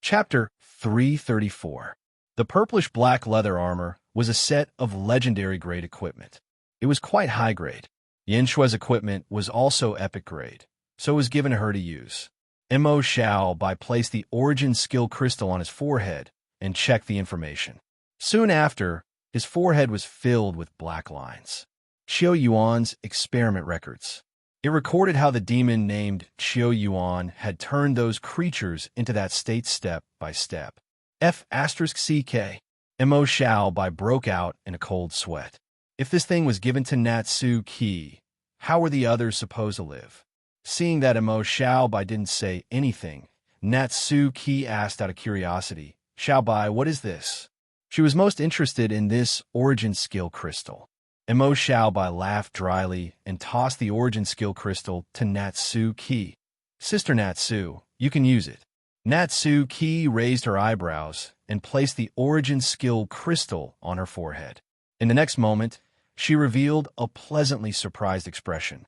Chapter 334. The purplish-black leather armor was a set of legendary-grade equipment. It was quite high-grade. Yin equipment was also epic-grade, so it was given to her to use. Mo Xiao placed the origin skill crystal on his forehead and checked the information. Soon after, his forehead was filled with black lines. Qiu Yuan's experiment records. It recorded how the demon named Qiu Yuan had turned those creatures into that state step by step. F*CK. Mo Xiao broke out in a cold sweat. If this thing was given to Natsu Ki, how were the others supposed to live? Seeing that Mo Xiao didn't say anything, Natsu Ki asked out of curiosity, "Xiao, what is this?" She was most interested in this origin skill crystal. Mo Xiao laughed dryly and tossed the origin skill crystal to Natsu Ki. "Sister Natsu, you can use it." Natsu Ki raised her eyebrows and placed the origin skill crystal on her forehead. In the next moment, she revealed a pleasantly surprised expression.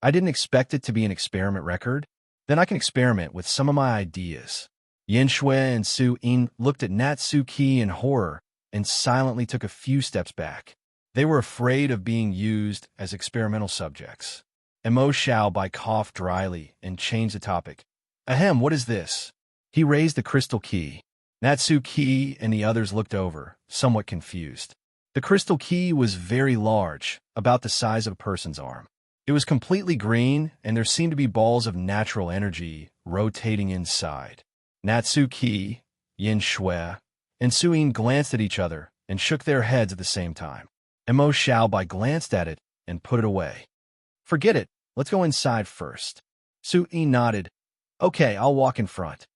"I didn't expect it to be an experiment record. Then I can experiment with some of my ideas." Yin Shui and Su Yin looked at Natsu Ki in horror and silently took a few steps back. They were afraid of being used as experimental subjects. Mo Xiao coughed dryly and changed the topic. "Ahem, what is this?" He raised the crystal key. Natsu Ki and the others looked over, somewhat confused. The crystal key was very large, about the size of a person's arm. It was completely green, and there seemed to be balls of natural energy rotating inside. Natsu Ki, Yin Shui, and Su Yin glanced at each other and shook their heads at the same time. Mo Xiao glanced at it and put it away. "Forget it. Let's go inside first." Su Yin nodded. "Okay, I'll walk in front."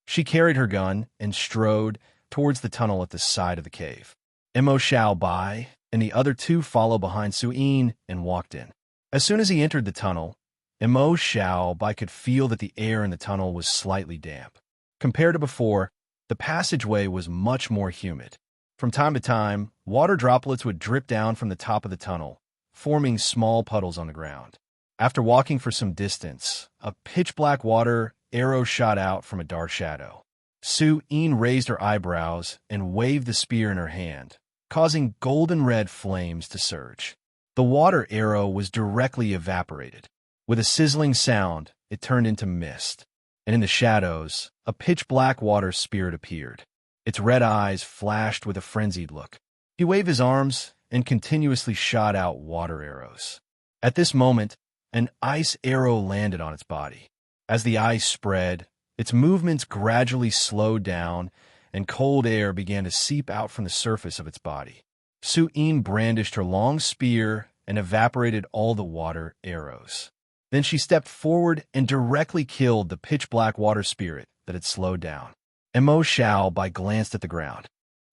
She carried her gun and strode towards the tunnel at the side of the cave. Mo Xiao and the other two followed behind Su Yin and walked in. As soon as he entered the tunnel, Mo Xiao could feel that the air in the tunnel was slightly damp. Compared to before, the passageway was much more humid. From time to time, water droplets would drip down from the top of the tunnel, forming small puddles on the ground. After walking for some distance, a pitch-black water arrow shot out from a dark shadow. Su Yin raised her eyebrows and waved the spear in her hand, causing golden-red flames to surge. The water arrow was directly evaporated. With a sizzling sound, it turned into mist, and in the shadows, a pitch-black water spirit appeared. Its red eyes flashed with a frenzied look. He waved his arms and continuously shot out water arrows. At this moment, an ice arrow landed on its body. As the ice spread, its movements gradually slowed down, and cold air began to seep out from the surface of its body. Su Yin brandished her long spear and evaporated all the water arrows. Then she stepped forward and directly killed the pitch-black water spirit that had slowed down. Mo Xiao glanced at the ground.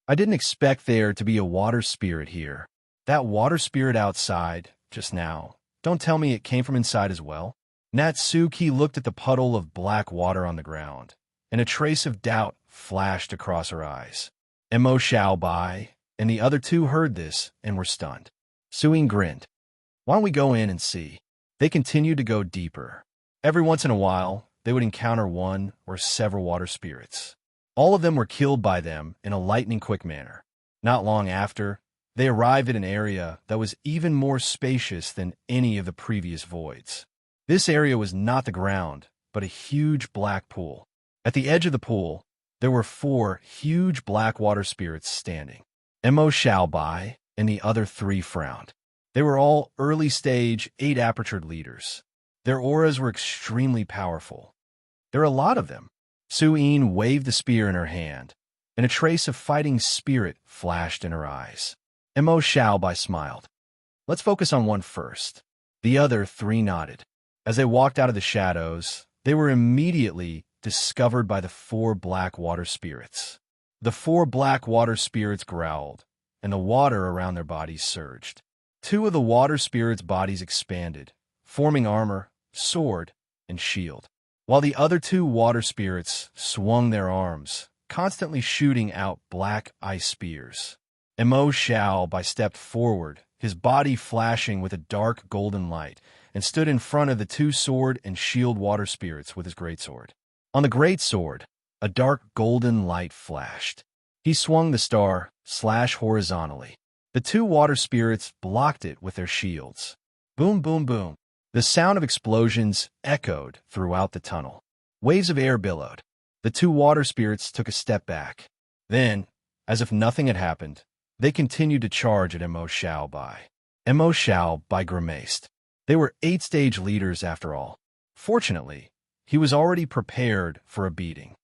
"I didn't expect there to be a water spirit here. That water spirit outside, just now, don't tell me it came from inside as well?" Natsu Ki looked at the puddle of black water on the ground, and a trace of doubt flashed across her eyes. Mo Xiao and the other two heard this and were stunned. Su Yin grinned. "Why don't we go in and see?" They continued to go deeper. Every once in a while, they would encounter one or several water spirits. All of them were killed by them in a lightning-quick manner. Not long after, they arrived at an area that was even more spacious than any of the previous voids. This area was not the ground, but a huge black pool. At the edge of the pool, there were 4 huge black water spirits standing. Mo Xiao and the other 3 frowned. They were all early-stage 8-apertured leaders. Their auras were extremely powerful. There were a lot of them. Su Yin waved the spear in her hand, and a trace of fighting spirit flashed in her eyes. Mo Xiao smiled. "Let's focus on one first." The other 3 nodded. As they walked out of the shadows, they were immediately discovered by the 4 black water spirits. The 4 black water spirits growled, and the water around their bodies surged. 2 of the water spirits' bodies expanded, forming armor, sword, and shield, while the other 2 water spirits swung their arms, constantly shooting out black ice spears. Mo Xiao stepped forward, his body flashing with a dark golden light, and stood in front of the 2 sword and shield water spirits with his greatsword. On the greatsword, A dark golden light flashed. He swung the star horizontally. The two water spirits blocked it with their shields. Boom, boom, boom. The sound of explosions echoed throughout the tunnel. Waves of air billowed. The two water spirits took a step back. Then, as if nothing had happened, they continued to charge at Mo Xiaobai. Mo Xiaobai grimaced. They were 8-stage leaders after all. Fortunately, he was already prepared for a beating.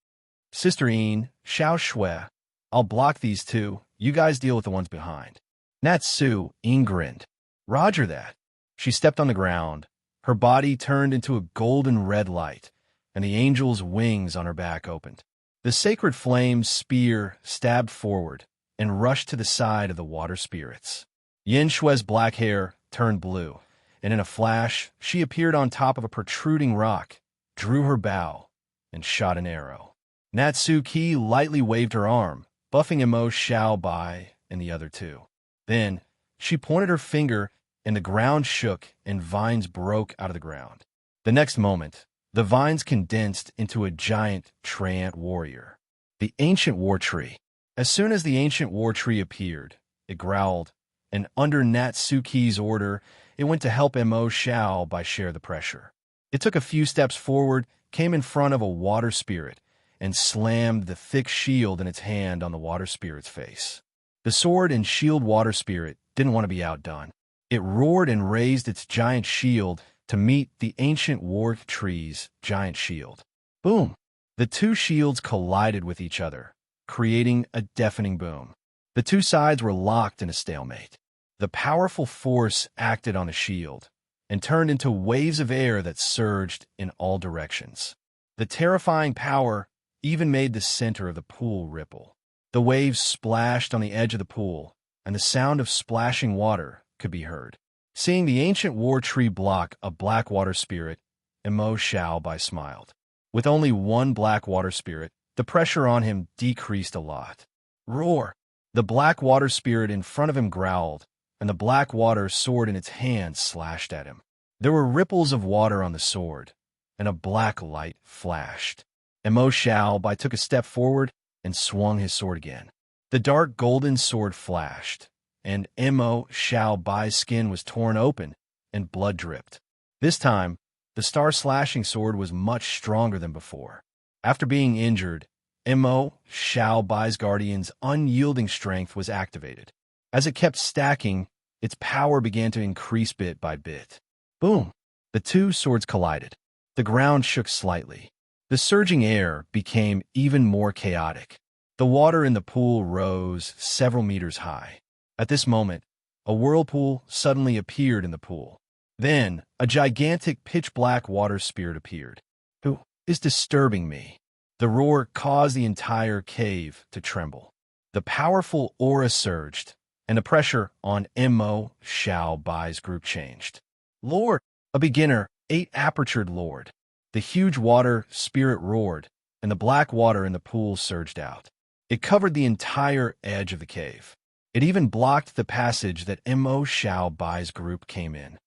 Sister Yin, Xiao Shui, I'll block these two. You guys deal with the ones behind. Natsu, Yin grinned. Roger that. She stepped on the ground. Her body turned into a golden red light, and the angel's wings on her back opened. The sacred flame spear stabbed forward and rushed to the side of the water spirits. Yin Shui's black hair turned blue, and in a flash, she appeared on top of a protruding rock, drew her bow, and shot an arrow. Natsu Ki lightly waved her arm, buffing Mo Xiaobai and the other two. Then, she pointed her finger, and the ground shook and vines broke out of the ground. The next moment, the vines condensed into a giant treant warrior. The ancient war tree. As soon as the ancient war tree appeared, it growled, and under Natsuki's order, it went to help Mo Xiaobai share the pressure. It took a few steps forward, came in front of a water spirit, and slammed the thick shield in its hand on the water spirit's face. The sword and shield water spirit didn't want to be outdone. It roared and raised its giant shield to meet the ancient war tree's giant shield. Boom! The two shields collided with each other, creating a deafening boom. The two sides were locked in a stalemate. The powerful force acted on the shield and turned into waves of air that surged in all directions. The terrifying power even made the center of the pool ripple. The waves splashed on the edge of the pool, and the sound of splashing water could be heard. Seeing the ancient war tree block a black water spirit, Mo Xiaobai smiled. With only one black water spirit, the pressure on him decreased a lot. Roar! The black water spirit in front of him growled, and the black water sword in its hand slashed at him. There were ripples of water on the sword, and a black light flashed. Mo Xiaobai took a step forward and swung his sword again. The dark golden sword flashed, and Mo Xiaobai's skin was torn open and blood dripped. This time, the star-slashing sword was much stronger than before. After being injured, Mo Xiaobai's guardian's unyielding strength was activated. As it kept stacking, its power began to increase bit by bit. Boom! The two swords collided. The ground shook slightly. The surging air became even more chaotic. The water in the pool rose several meters high. At this moment, a whirlpool suddenly appeared in the pool. Then, a gigantic pitch-black water spirit appeared. Who is disturbing me? The roar caused the entire cave to tremble. The powerful aura surged, and the pressure on Mo Xiaobai's group changed. Lord, a beginner, 8-apertured Lord. The huge water spirit roared, and the black water in the pool surged out. It covered the entire edge of the cave. It even blocked the passage that Mo Xiaobai's group came in.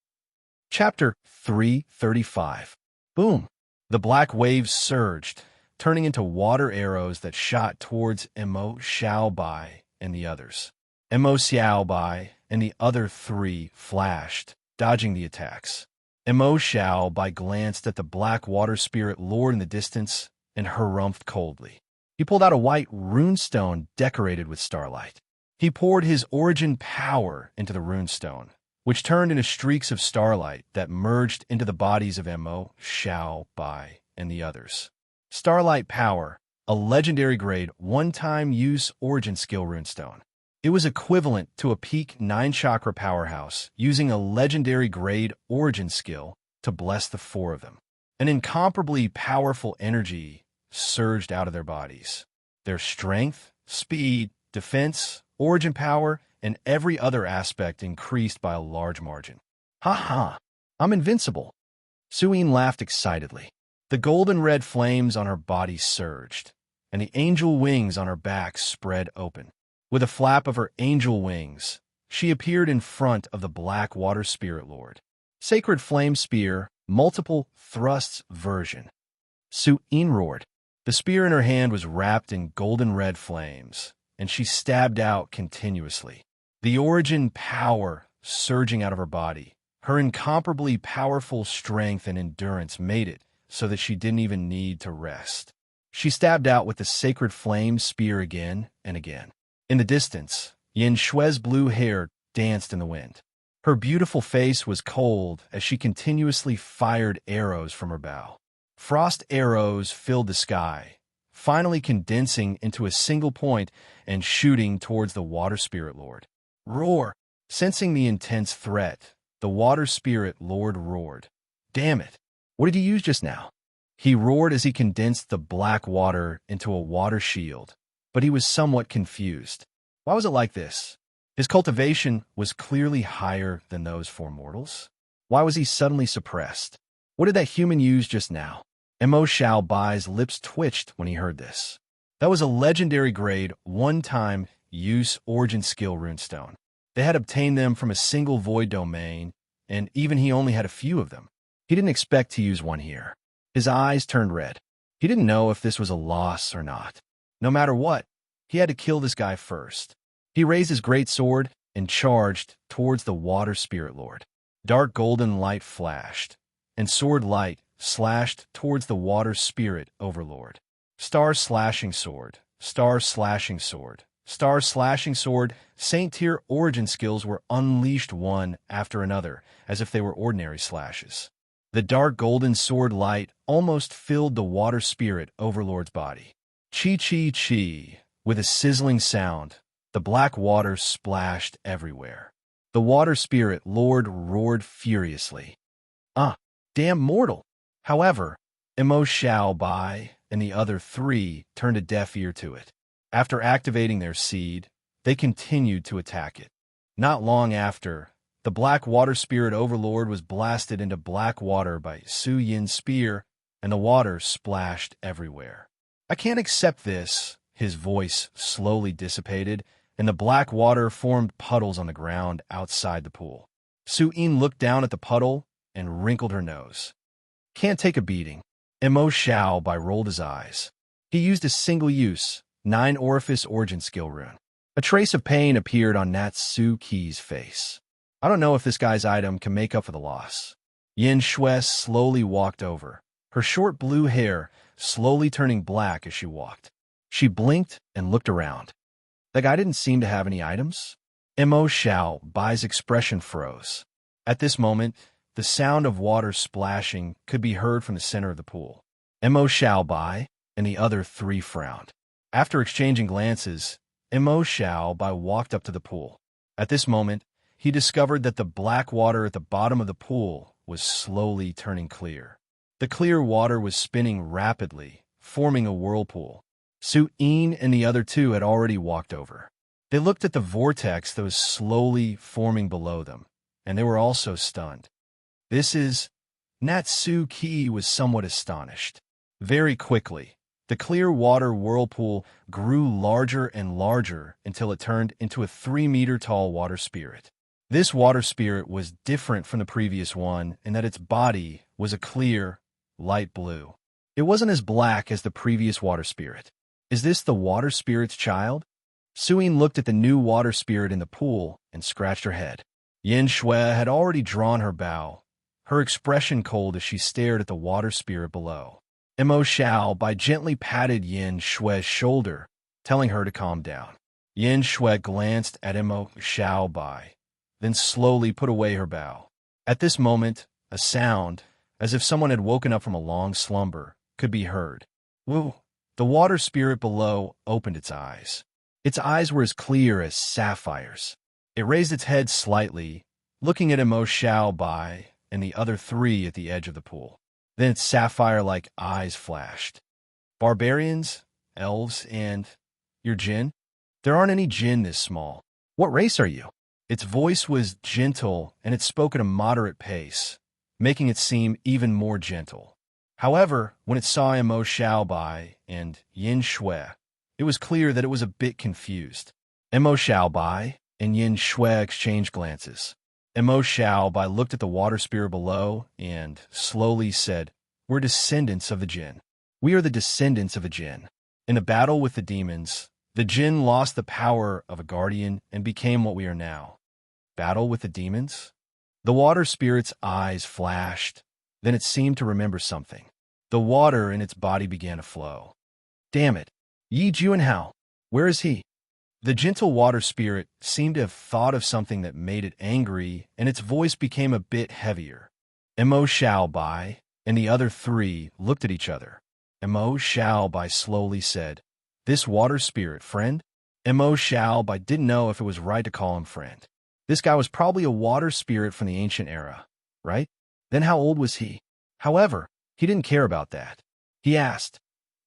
Chapter 335. Boom! The black waves surged, turning into water arrows that shot towards Mo Xiaobai and the others. Mo Xiaobai and the other three flashed, dodging the attacks. Mo Xiaobai glanced at the black water spirit lord in the distance and harumphed coldly. He pulled out a white runestone decorated with starlight. He poured his origin power into the runestone, which turned into streaks of starlight that merged into the bodies of Mo Xiaobai and the others. Starlight Power, a legendary grade one-time use origin skill runestone. It was equivalent to a peak 9-chakra powerhouse using a legendary grade origin skill to bless the 4 of them. An incomparably powerful energy surged out of their bodies. Their strength, speed, defense, origin power, and every other aspect increased by a large margin. Ha ha! I'm invincible! Suyin laughed excitedly. The golden red flames on her body surged, and the angel wings on her back spread open. With a flap of her angel wings, she appeared in front of the black water spirit lord. Sacred Flame Spear, Multiple Thrusts version. Suyin roared. The spear in her hand was wrapped in golden red flames, and she stabbed out continuously. The origin power surging out of her body, her incomparably powerful strength and endurance made it so that she didn't even need to rest. She stabbed out with the sacred flame spear again and again. In the distance, Yin Shue's blue hair danced in the wind. Her beautiful face was cold as she continuously fired arrows from her bow. Frost arrows filled the sky, finally condensing into a single point and shooting towards the water spirit lord. Roar! Sensing the intense threat, the water spirit lord roared. Damn it! What did you use just now? He roared as he condensed the black water into a water shield, but he was somewhat confused. Why was it like this? His cultivation was clearly higher than those for mortals. Why was he suddenly suppressed? What did that human use just now? Mo Xiaobai's lips twitched when he heard this. That was a legendary grade, one-time use origin skill runestone. They had obtained them from a single void domain, and even he only had a few of them. He didn't expect to use one here. His eyes turned red. He didn't know if this was a loss or not. No matter what, he had to kill this guy first. He raised his great sword and charged towards the water spirit lord. Dark golden light flashed, and sword light slashed towards the water spirit overlord. Star slashing sword, star slashing sword, star slashing sword. Saint tier origin skills were unleashed one after another, as if they were ordinary slashes. The dark golden sword light almost filled the water spirit overlord's body. Chi chi chi, with a sizzling sound, the black water splashed everywhere. The water spirit lord roared furiously. Damn mortal! However, Mo Xiaobai and the other three turned a deaf ear to it. After activating their seed, they continued to attack it. Not long after, the black water spirit overlord was blasted into black water by Su Yin's spear, and the water splashed everywhere. I can't accept this. His voice slowly dissipated, and the black water formed puddles on the ground outside the pool. Su Yin looked down at the puddle and wrinkled her nose. Can't take a beating. Mo Xiaobai rolled his eyes. He used a single-use, 9-orifice origin skill rune. A trace of pain appeared on Natsu Ki's face. I don't know if this guy's item can make up for the loss. Yin Shui slowly walked over, her short blue hair slowly turning black as she walked. She blinked and looked around. The guy didn't seem to have any items. Mo Xiaobai's expression froze. At this moment, the sound of water splashing could be heard from the center of the pool. Mo Xiaobai and the other three frowned. After exchanging glances, Mo Xiaobai walked up to the pool. At this moment, he discovered that the black water at the bottom of the pool was slowly turning clear. The clear water was spinning rapidly, forming a whirlpool. Su Yin and the other two had already walked over. They looked at the vortex that was slowly forming below them, and they were also stunned. This is... Natsu Ki was somewhat astonished. Very quickly, the clear water whirlpool grew larger and larger until it turned into a 3-meter-tall water spirit. This water spirit was different from the previous one in that its body was a clear, light blue. It wasn't as black as the previous water spirit. Is this the water spirit's child? Suyin looked at the new water spirit in the pool and scratched her head. Yin Shui had already drawn her bow, her expression cold as she stared at the water spirit below. Mo Xiaobai gently patted Yin Shui's shoulder, telling her to calm down. Yin Shui glanced at Mo Xiaobai, then slowly put away her bow. At this moment, a sound, as if someone had woken up from a long slumber, could be heard. Woo! The water spirit below opened its eyes. Its eyes were as clear as sapphires. It raised its head slightly, looking at Mo Xiaobai and the other three at the edge of the pool. Then its sapphire-like eyes flashed. Barbarians, elves, and... your jinn? There aren't any jinn this small. What race are you? Its voice was gentle, and it spoke at a moderate pace, making it seem even more gentle. However, when it saw Mo Xiaobai and Yin Shui, it was clear that it was a bit confused. Mo Xiaobai and Yin Shui exchanged glances. Mo Xiaobai looked at the water spirit below and slowly said, "We're descendants of the jinn." We are the descendants of a jinn. In a battle with the demons, the jinn lost the power of a guardian and became what we are now. Battle with the demons? The water spirit's eyes flashed. Then it seemed to remember something. The water in its body began to flow. Damn it! Yi Juanhao! Where is he? The gentle water spirit seemed to have thought of something that made it angry, and its voice became a bit heavier. Mo Xiaobai and the other three looked at each other. Mo Xiaobai slowly said, "This water spirit, friend?" Mo Xiaobai didn't know if it was right to call him friend. This guy was probably a water spirit from the ancient era, right? Then how old was he? However, he didn't care about that. He asked,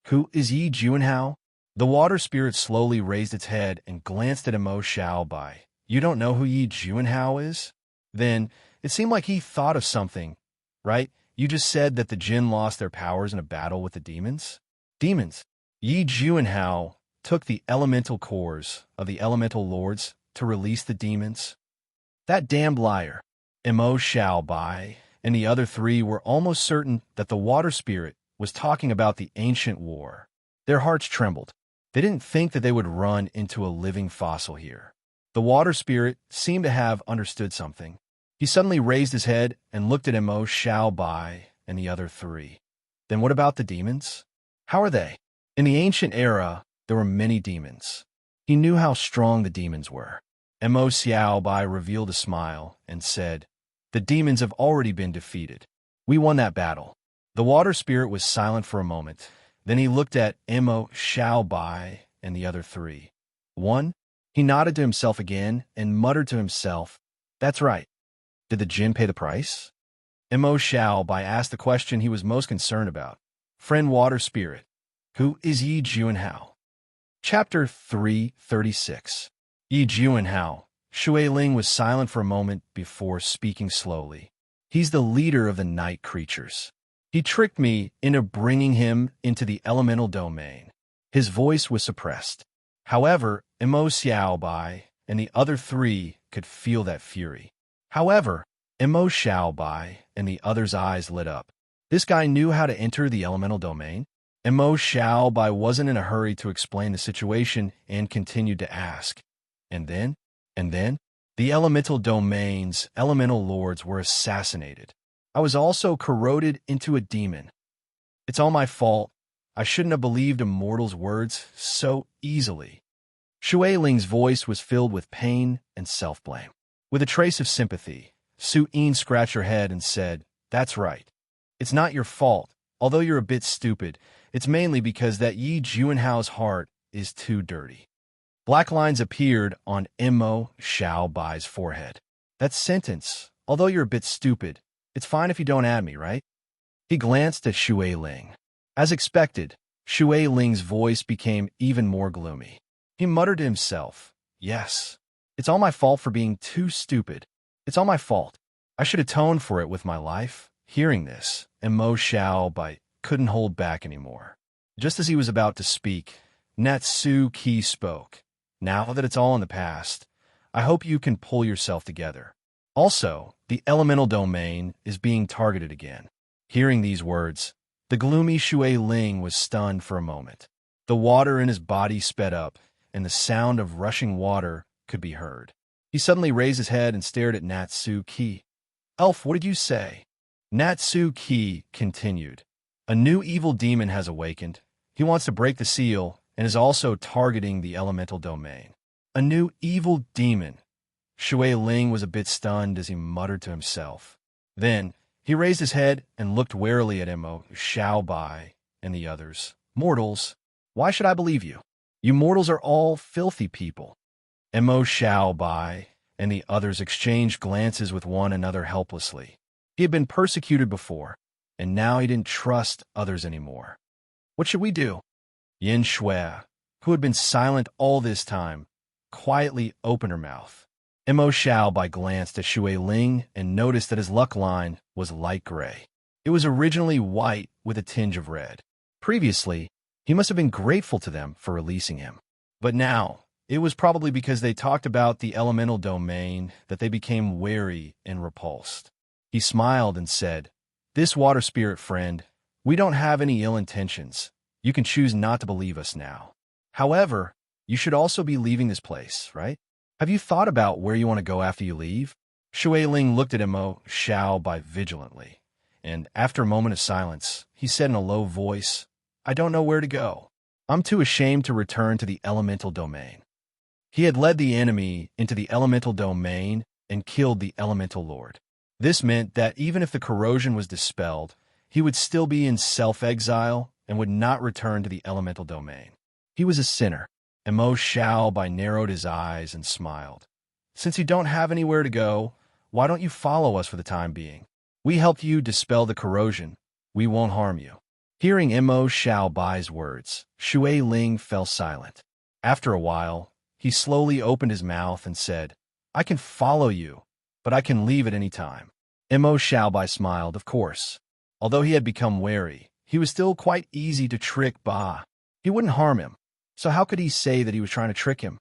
"Who is Yi Juanhao?" The water spirit slowly raised its head and glanced at Mo Xiaobai. "You don't know who Yi Juanhao is?" Then, it seemed like he thought of something, right? "You just said that the jinn lost their powers in a battle with the demons?" Demons. Yi Juanhao took the elemental cores of the elemental lords to release the demons. That damned liar. Mo Xiaobai and the other three were almost certain that the water spirit was talking about the ancient war. Their hearts trembled. They didn't think that they would run into a living fossil here. The water spirit seemed to have understood something. He suddenly raised his head and looked at Mo Xiaobai and the other three. Then what about the demons? How are they? In the ancient era, there were many demons. He knew how strong the demons were. Mo Xiaobai revealed a smile and said, "The demons have already been defeated. We won that battle." The water spirit was silent for a moment. Then he looked at Mo Xiaobai and the other three. "One?" He nodded to himself again and muttered to himself, "That's right. Did the jinn pay the price?" Mo Xiaobai asked the question he was most concerned about. "Friend water spirit, who is Yi Juanhao?" Chapter 336. Yi Juanhao. Shui Ling was silent for a moment before speaking slowly. "He's the leader of the night creatures. He tricked me into bringing him into the elemental domain." His voice was suppressed. However, Mo Xiaobai and the other three could feel that fury. However, Mo Xiaobai and the others' eyes lit up. This guy knew how to enter the elemental domain? Mo Xiaobai wasn't in a hurry to explain the situation and continued to ask. And then? The elemental domain's elemental lords were assassinated. I was also corroded into a demon. It's all my fault. I shouldn't have believed a mortal's words so easily. Shui Ling's voice was filled with pain and self-blame. With a trace of sympathy, Su Yin scratched her head and said, "That's right. It's not your fault. Although you're a bit stupid, it's mainly because that Yi Juanhao's heart is too dirty." Black lines appeared on Mo Xiaobai's forehead. "That sentence, although you're a bit stupid, it's fine if you don't add me, right?" He glanced at Shui Ling. As expected, Shui Ling's voice became even more gloomy. He muttered to himself, "Yes, it's all my fault for being too stupid. It's all my fault. I should atone for it with my life." Hearing this, Mo Xiaobai couldn't hold back anymore. Just as he was about to speak, Natsu Ki spoke. "Now that it's all in the past, I hope you can pull yourself together. Also, the elemental domain is being targeted again." Hearing these words, the gloomy Shui Ling was stunned for a moment. The water in his body sped up, and the sound of rushing water could be heard. He suddenly raised his head and stared at Natsu Ki. "Elf, what did you say?" Natsu Ki continued. "A new evil demon has awakened. He wants to break the seal and is also targeting the elemental domain." "A new evil demon." Shui Ling was a bit stunned as he muttered to himself. Then, he raised his head and looked warily at Mo Xiaobai and the others. "Mortals, why should I believe you? You mortals are all filthy people." Mo Xiaobai and the others exchanged glances with one another helplessly. He had been persecuted before, and now he didn't trust others anymore. "What should we do?" Yin Shui, who had been silent all this time, quietly opened her mouth. Mo Xiaobai glanced at Shui Ling and noticed that his luck line was light gray. It was originally white with a tinge of red. Previously, he must have been grateful to them for releasing him. But now, it was probably because they talked about the elemental domain that they became wary and repulsed. He smiled and said, "This water spirit friend, We don't have any ill intentions. You can choose not to believe us now. However, you should also be leaving this place, right? Have you thought about where you want to go after you leave? Shui Ling looked at Mo Xiao Bai vigilantly, and after a moment of silence, he said in a low voice, I don't know where to go. I'm too ashamed to return to the elemental domain. He had led the enemy into the elemental domain and killed the elemental lord. This meant that even if the corrosion was dispelled, he would still be in self-exile and would not return to the elemental domain. He was a sinner, and Mo Xiao Bai narrowed his eyes and smiled. Since you don't have anywhere to go, why don't you follow us for the time being? We helped you dispel the corrosion. We won't harm you. Hearing Mo Xiao Bai's words, Shui Ling fell silent. After a while, he slowly opened his mouth and said, I can follow you, but I can leave at any time. Mo Xiao Bai smiled, of course. Although he had become wary, he was still quite easy to trick Ba. He wouldn't harm him, so how could he say that he was trying to trick him?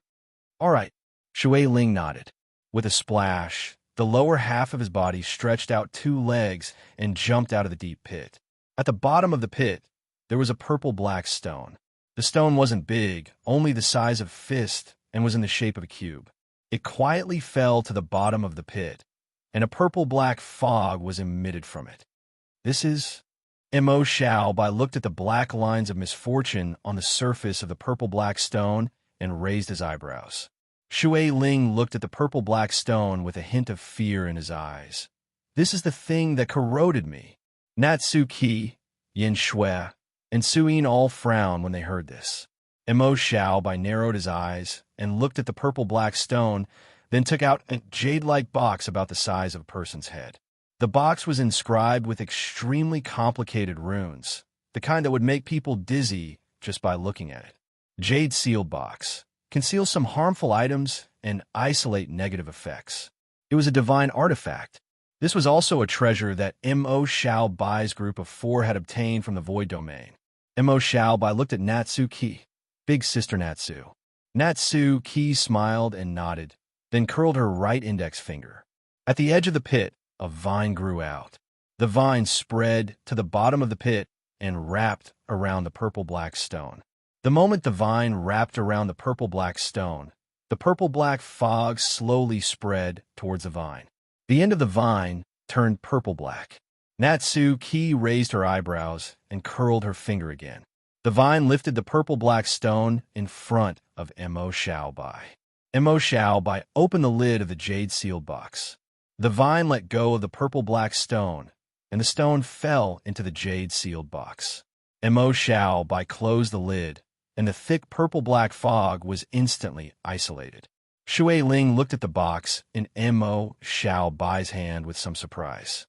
All right, Shui Ling nodded. With a splash, the lower half of his body stretched out 2 legs and jumped out of the deep pit. At the bottom of the pit, there was a purple-black stone. The stone wasn't big, only the size of a fist, and was in the shape of a cube. It quietly fell to the bottom of the pit, and a purple-black fog was emitted from it. This is... Mo Xiao Bai looked at the black lines of misfortune on the surface of the purple-black stone and raised his eyebrows. Shui Ling looked at the purple-black stone with a hint of fear in his eyes. This is the thing that corroded me. Natsu Qi, Yin Shui, and Suyin all frowned when they heard this. Mo Xiao Bai narrowed his eyes and looked at the purple-black stone, then took out a jade-like box about the size of a person's head. The box was inscribed with extremely complicated runes, the kind that would make people dizzy just by looking at it. Jade sealed box. Conceal some harmful items and isolate negative effects. It was a divine artifact. This was also a treasure that Mo Xiao Bai's group of 4 had obtained from the Void Domain. Mo Xiao Bai looked at Natsu Qi, big sister Natsu. Natsu Qi smiled and nodded, then curled her right index finger. At the edge of the pit, a vine grew out. The vine spread to the bottom of the pit and wrapped around the purple-black stone. The moment the vine wrapped around the purple-black stone, the purple-black fog slowly spread towards the vine. The end of the vine turned purple-black. Natsu Qi raised her eyebrows and curled her finger again. The vine lifted the purple-black stone in front of Mo Xiao Bai. Mo Xiao Bai opened the lid of the jade-sealed box. The vine let go of the purple-black stone, and the stone fell into the jade-sealed box. Mo Xiao Bai closed the lid, and the thick purple-black fog was instantly isolated. Shui Ling looked at the box in Mo Xiao Bai's hand with some surprise.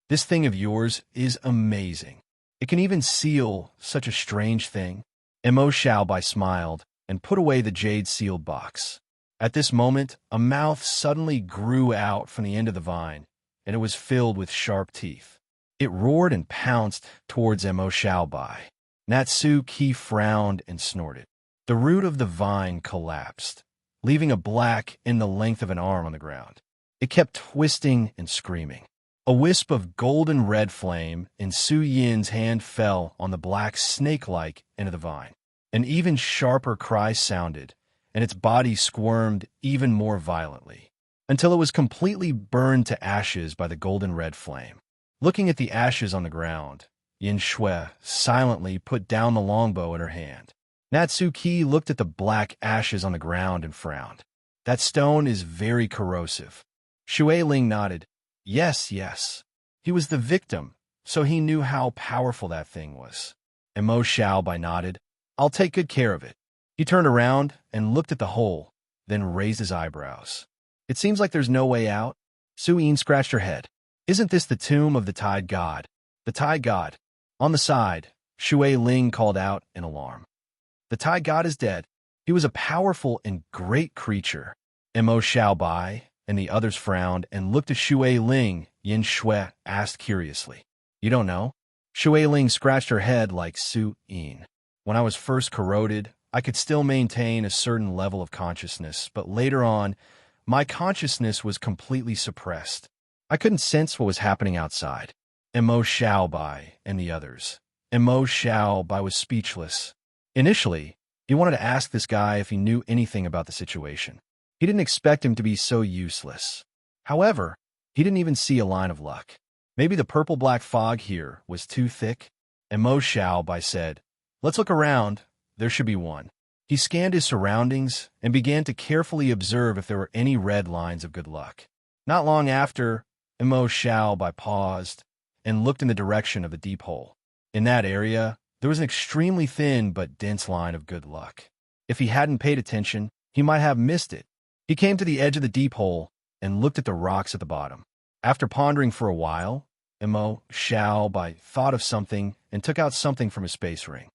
This thing of yours is amazing. It can even seal such a strange thing. Mo Xiao Bai smiled and put away the jade-sealed box. At this moment, a mouth suddenly grew out from the end of the vine, and it was filled with sharp teeth. It roared and pounced towards Mo Xiao Bai. Natsu Qi frowned and snorted. The root of the vine collapsed, leaving a black in the length of an arm on the ground. It kept twisting and screaming. A wisp of golden red flame in Su Yin's hand fell on the black snake-like end of the vine. An even sharper cry sounded, and its body squirmed even more violently, until it was completely burned to ashes by the golden red flame. Looking at the ashes on the ground, Yin Shui silently put down the longbow in her hand. Natsu Qi looked at the black ashes on the ground and frowned. That stone is very corrosive. Shui Ling nodded. Yes, yes. He was the victim, so he knew how powerful that thing was. And Mo Xiao Bai nodded. I'll take good care of it. He turned around and looked at the hole, then raised his eyebrows. It seems like there's no way out. Su Yin scratched her head. Isn't this the tomb of the Tide God? The Tide God. On the side, Shui Ling called out in alarm. The Tide God is dead. He was a powerful and great creature. Mo Xiao Bai and the others frowned and looked at Shui Ling. Yin Shui asked curiously. You don't know? Shui Ling scratched her head like Su Yin. When I was first corroded, I could still maintain a certain level of consciousness, but later on, my consciousness was completely suppressed. I couldn't sense what was happening outside. Mo Xiao Bai and the others and Mo Xiao Bai was speechless. Initially, he wanted to ask this guy if he knew anything about the situation. He didn't expect him to be so useless. However, he didn't even see a line of luck. Maybe the purple-black fog here was too thick? And Mo Xiao Bai said, "Let's look around. There should be one." He scanned his surroundings and began to carefully observe if there were any red lines of good luck. Not long after, Mo Xiao Bai paused and looked in the direction of the deep hole. In that area, there was an extremely thin but dense line of good luck. If he hadn't paid attention, he might have missed it. He came to the edge of the deep hole and looked at the rocks at the bottom. After pondering for a while, Mo Xiao Bai thought of something and took out something from his space ring.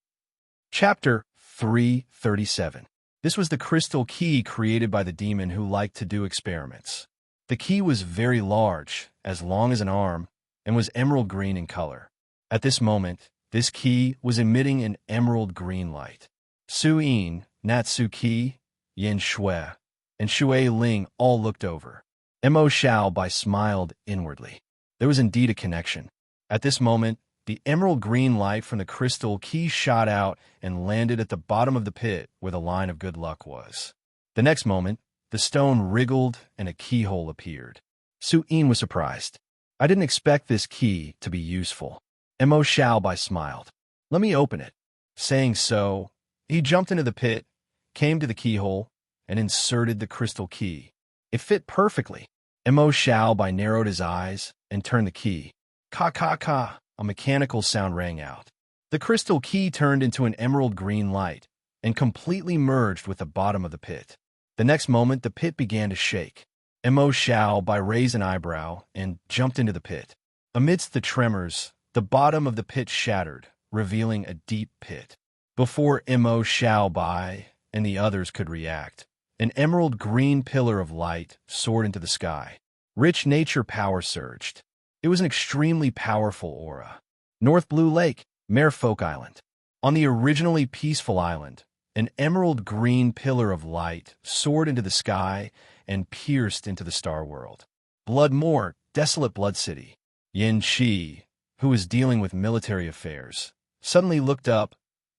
Chapter 337. This was the crystal key created by the demon who liked to do experiments. The key was very large, as long as an arm, and was emerald green in color. At this moment, this key was emitting an emerald green light. Su Yin, Natsu Qi, Yin Shui, and Shui Ling all looked over. Mo Xiao Bai smiled inwardly. There was indeed a connection. At this moment, the emerald green light from the crystal key shot out and landed at the bottom of the pit where the line of good luck was. The next moment, the stone wriggled and a keyhole appeared. Su Yin was surprised. "I didn't expect this key to be useful." Mo Xiao Bai smiled. "Let me open it." Saying so, he jumped into the pit, came to the keyhole, and inserted the crystal key. It fit perfectly. Mo Xiao Bai narrowed his eyes and turned the key. Ka ka ka, a mechanical sound rang out. The crystal key turned into an emerald green light and completely merged with the bottom of the pit. The next moment, the pit began to shake. Mo Xiao Bai raised an eyebrow and jumped into the pit. Amidst the tremors, the bottom of the pit shattered, revealing a deep pit. Before Mo Xiao Bai and the others could react, an emerald green pillar of light soared into the sky. Rich nature power surged. It was an extremely powerful aura. North Blue Lake, Merfolk Island. On the originally peaceful island, an emerald green pillar of light soared into the sky and pierced into the star world. Bloodmoor, desolate blood city. Yin Qi, who was dealing with military affairs, suddenly looked up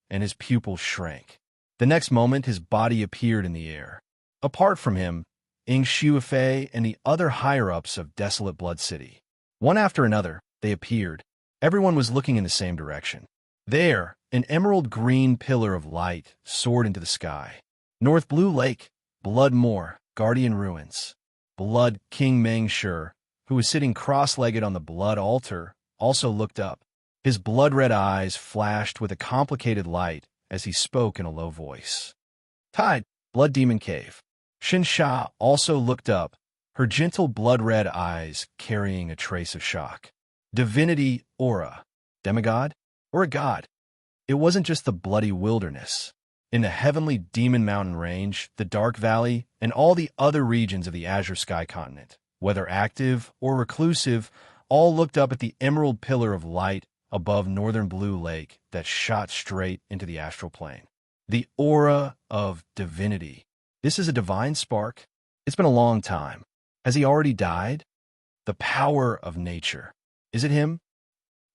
and his pupils shrank. The next moment, his body appeared in the air. Apart from him, Ing Shuifei and the other higher-ups of Desolate Blood City. One after another, they appeared. Everyone was looking in the same direction. There, an emerald green pillar of light soared into the sky. North Blue Lake, Bloodmoor, Guardian Ruins. Blood King Mengshi, who was sitting cross-legged on the blood altar, also looked up. His blood-red eyes flashed with a complicated light as he spoke in a low voice. Tide, Blood Demon Cave. Xinsha also looked up, her gentle blood-red eyes carrying a trace of shock. Divinity Aura. Demigod? Or a god? It wasn't just the bloody wilderness. In the heavenly Demon Mountain Range, the Dark Valley, and all the other regions of the Azure Sky Continent, whether active or reclusive, all looked up at the emerald pillar of light above Northern Blue Lake that shot straight into the astral plane. The aura of divinity. This is a divine spark. It's been a long time. Has he already died? The power of nature. Is it him?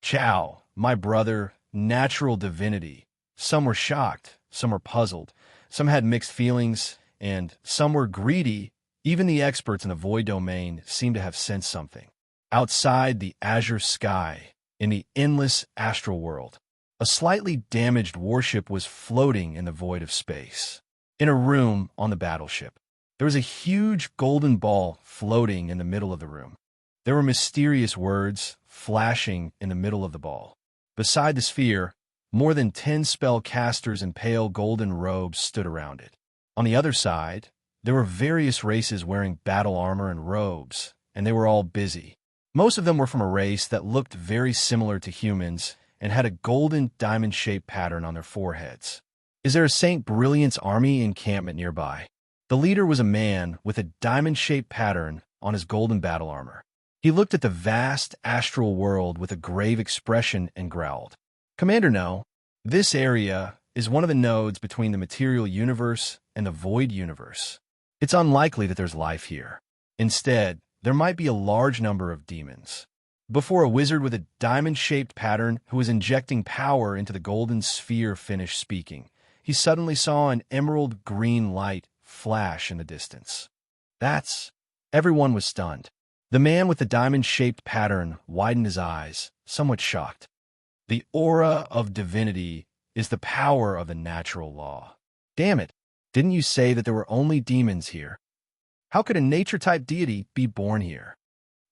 Chow, my brother, natural divinity. Some were shocked, some were puzzled, some had mixed feelings, and some were greedy. Even the experts in the void domain seemed to have sensed something. Outside the azure sky, in the endless astral world, a slightly damaged warship was floating in the void of space. In a room on the battleship, there was a huge golden ball floating in the middle of the room. There were mysterious words flashing in the middle of the ball. Beside the sphere, more than 10 spellcasters in pale golden robes stood around it. On the other side, there were various races wearing battle armor and robes, and they were all busy. Most of them were from a race that looked very similar to humans and had a golden diamond-shaped pattern on their foreheads. Is there a Saint Brilliant's army encampment nearby? The leader was a man with a diamond-shaped pattern on his golden battle armor. He looked at the vast astral world with a grave expression and growled. Commander, no. This area is one of the nodes between the material universe and the void universe. It's unlikely that there's life here. Instead, there might be a large number of demons. Before a wizard with a diamond-shaped pattern who was injecting power into the golden sphere finished speaking, he suddenly saw an emerald green light flash in the distance. That's... Everyone was stunned. The man with the diamond-shaped pattern widened his eyes, somewhat shocked. The aura of divinity is the power of the natural law. Damn it, didn't you say that there were only demons here? How could a nature-type deity be born here?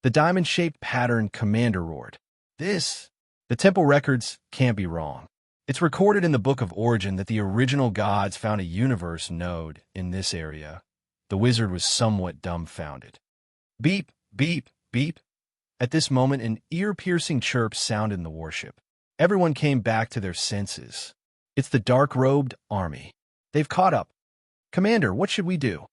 The diamond-shaped pattern commander roared. The temple records can't be wrong. It's recorded in the Book of Origin that the original gods found a universe node in this area. The wizard was somewhat dumbfounded. Beep, beep, beep. At this moment, an ear-piercing chirp sounded in the warship. Everyone came back to their senses. It's the dark-robed army. They've caught up. Commander, what should we do?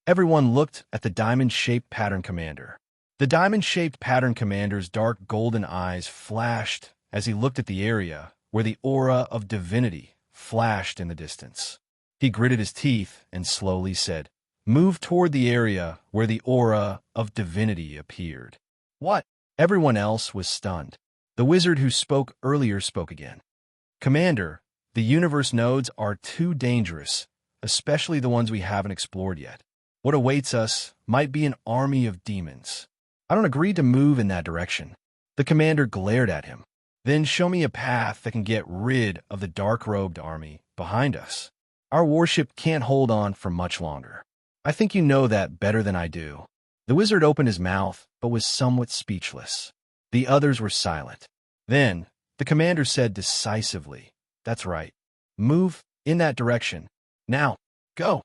Everyone looked at the diamond-shaped pattern commander. The diamond-shaped pattern commander's dark golden eyes flashed as he looked at the area where the aura of divinity flashed in the distance. He gritted his teeth and slowly said, "Move toward the area where the aura of divinity appeared." What? Everyone else was stunned. The wizard who spoke earlier spoke again. Commander, the universe nodes are too dangerous, especially the ones we haven't explored yet. What awaits us might be an army of demons. I don't agree to move in that direction. The commander glared at him. Then show me a path that can get rid of the dark-robed army behind us. Our warship can't hold on for much longer. I think you know that better than I do. The wizard opened his mouth, but was somewhat speechless. The others were silent. Then, the commander said decisively, "That's right. Move in that direction. Now, go."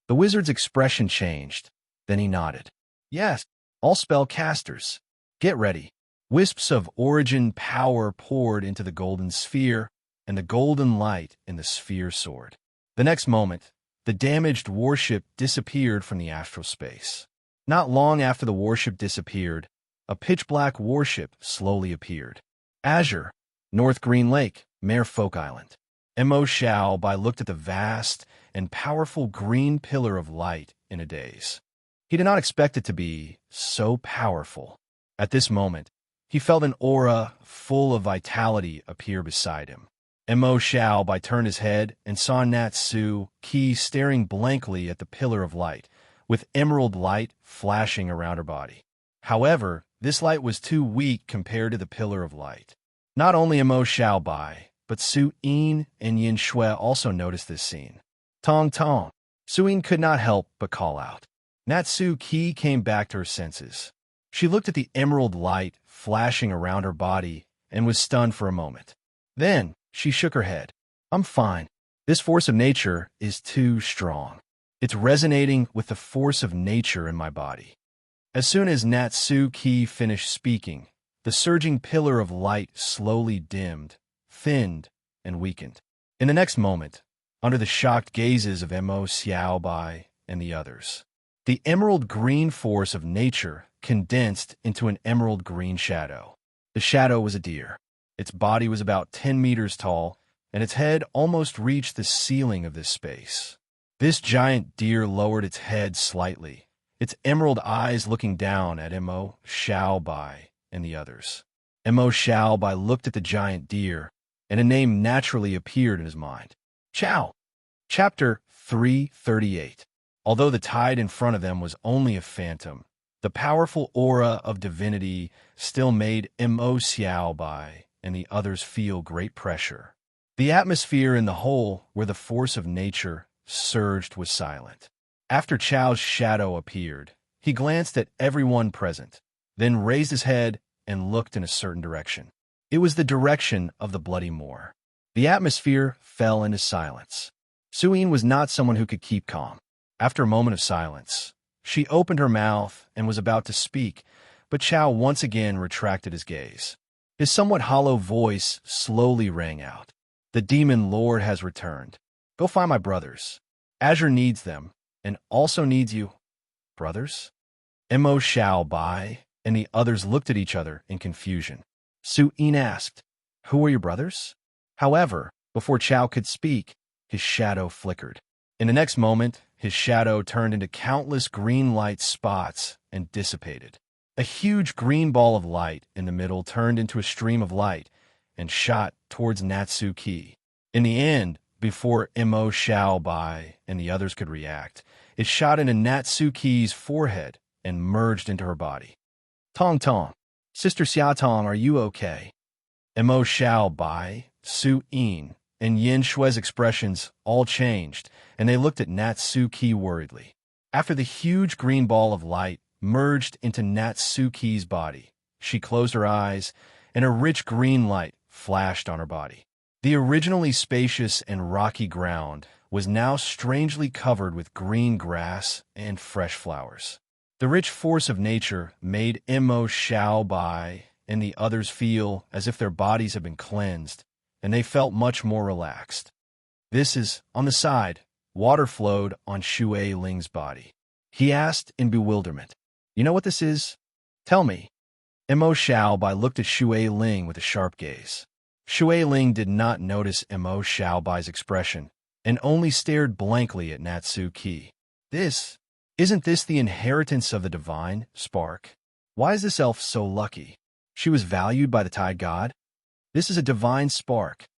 The wizard's expression changed. Then he nodded. "Yes, all spellcasters. Get ready." Wisps of origin power poured into the golden sphere, and the golden light in the sphere soared. The next moment, the damaged warship disappeared from the astral space. Not long after the warship disappeared, a pitch-black warship slowly appeared. Azure, North Green Lake, Merfolk Island. Mo Xiaobai looked at the vast and powerful green pillar of light in a daze. He did not expect it to be so powerful. At this moment, he felt an aura full of vitality appear beside him. Mo Xiaobai turned his head and saw Natsu Ki staring blankly at the pillar of light, with emerald light flashing around her body. However, this light was too weak compared to the pillar of light. Not only Mo Xiaobai, but Su Yin and Yin Shui also noticed this scene. Tong Tong. Su Yin could not help but call out. Natsu Ki came back to her senses. She looked at the emerald light flashing around her body and was stunned for a moment. Then, she shook her head. "I'm fine. This force of nature is too strong. It's resonating with the force of nature in my body." As soon as Natsu Ki finished speaking, the surging pillar of light slowly dimmed, thinned, and weakened. In the next moment, under the shocked gazes of Mo Xiaobai and the others, the emerald green force of nature condensed into an emerald green shadow. The shadow was a deer. Its body was about 10 meters tall, and its head almost reached the ceiling of this space. This giant deer lowered its head slightly, its emerald eyes looking down at Mo Xiaobai and the others. Mo Xiaobai looked at the giant deer, and a name naturally appeared in his mind. Chao. Chapter 338. Although the tide in front of them was only a phantom, the powerful aura of divinity still made Mo Xiaobai and the others feel great pressure. The atmosphere in the hole where the force of nature surged was silent. After Chao's shadow appeared, he glanced at everyone present, then raised his head and looked in a certain direction. It was the direction of the Bloody Moor. The atmosphere fell into silence. Su Yin was not someone who could keep calm. After a moment of silence, she opened her mouth and was about to speak, but Chao once again retracted his gaze. His somewhat hollow voice slowly rang out. "The demon lord has returned. Go find my brothers. Azure needs them, and also needs you." Brothers? Mo Xiaobai and the others looked at each other in confusion. Su Yin asked, "Who are your brothers?" However, before Chao could speak, his shadow flickered. In the next moment, his shadow turned into countless green light spots and dissipated. A huge green ball of light in the middle turned into a stream of light and shot towards Natsuki. In the end, before Mo Xiaobai and the others could react, it shot into Natsuki's forehead and merged into her body. Tong Tong, Sister Xiaotong, are you okay? Mo Xiaobai, Su Yin, and Yin Shui's expressions all changed, and they looked at Natsuki worriedly. After the huge green ball of light merged into Natsuki's body, she closed her eyes, and a rich green light flashed on her body. The originally spacious and rocky ground was now strangely covered with green grass and fresh flowers. The rich force of nature made Mo Xiaobai and the others feel as if their bodies had been cleansed, and they felt much more relaxed. This is, on the side, water flowed on Shui Ling's body. He asked in bewilderment, "You know what this is? Tell me." Mo Xiaobai looked at Shui Ling with a sharp gaze. Shui Ling did not notice Mo Xiaobai's expression and only stared blankly at Natsuki. Isn't this the inheritance of the divine, Spark? Why is this elf so lucky? She was valued by the Tide God? This is a divine spark.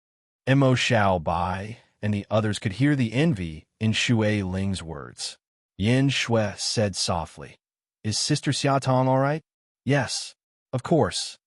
Mo Xiaobai and the others could hear the envy in Shui Ling's words. Yin Shui said softly, "Is Sister Xiaotong all right?" "Yes, of course."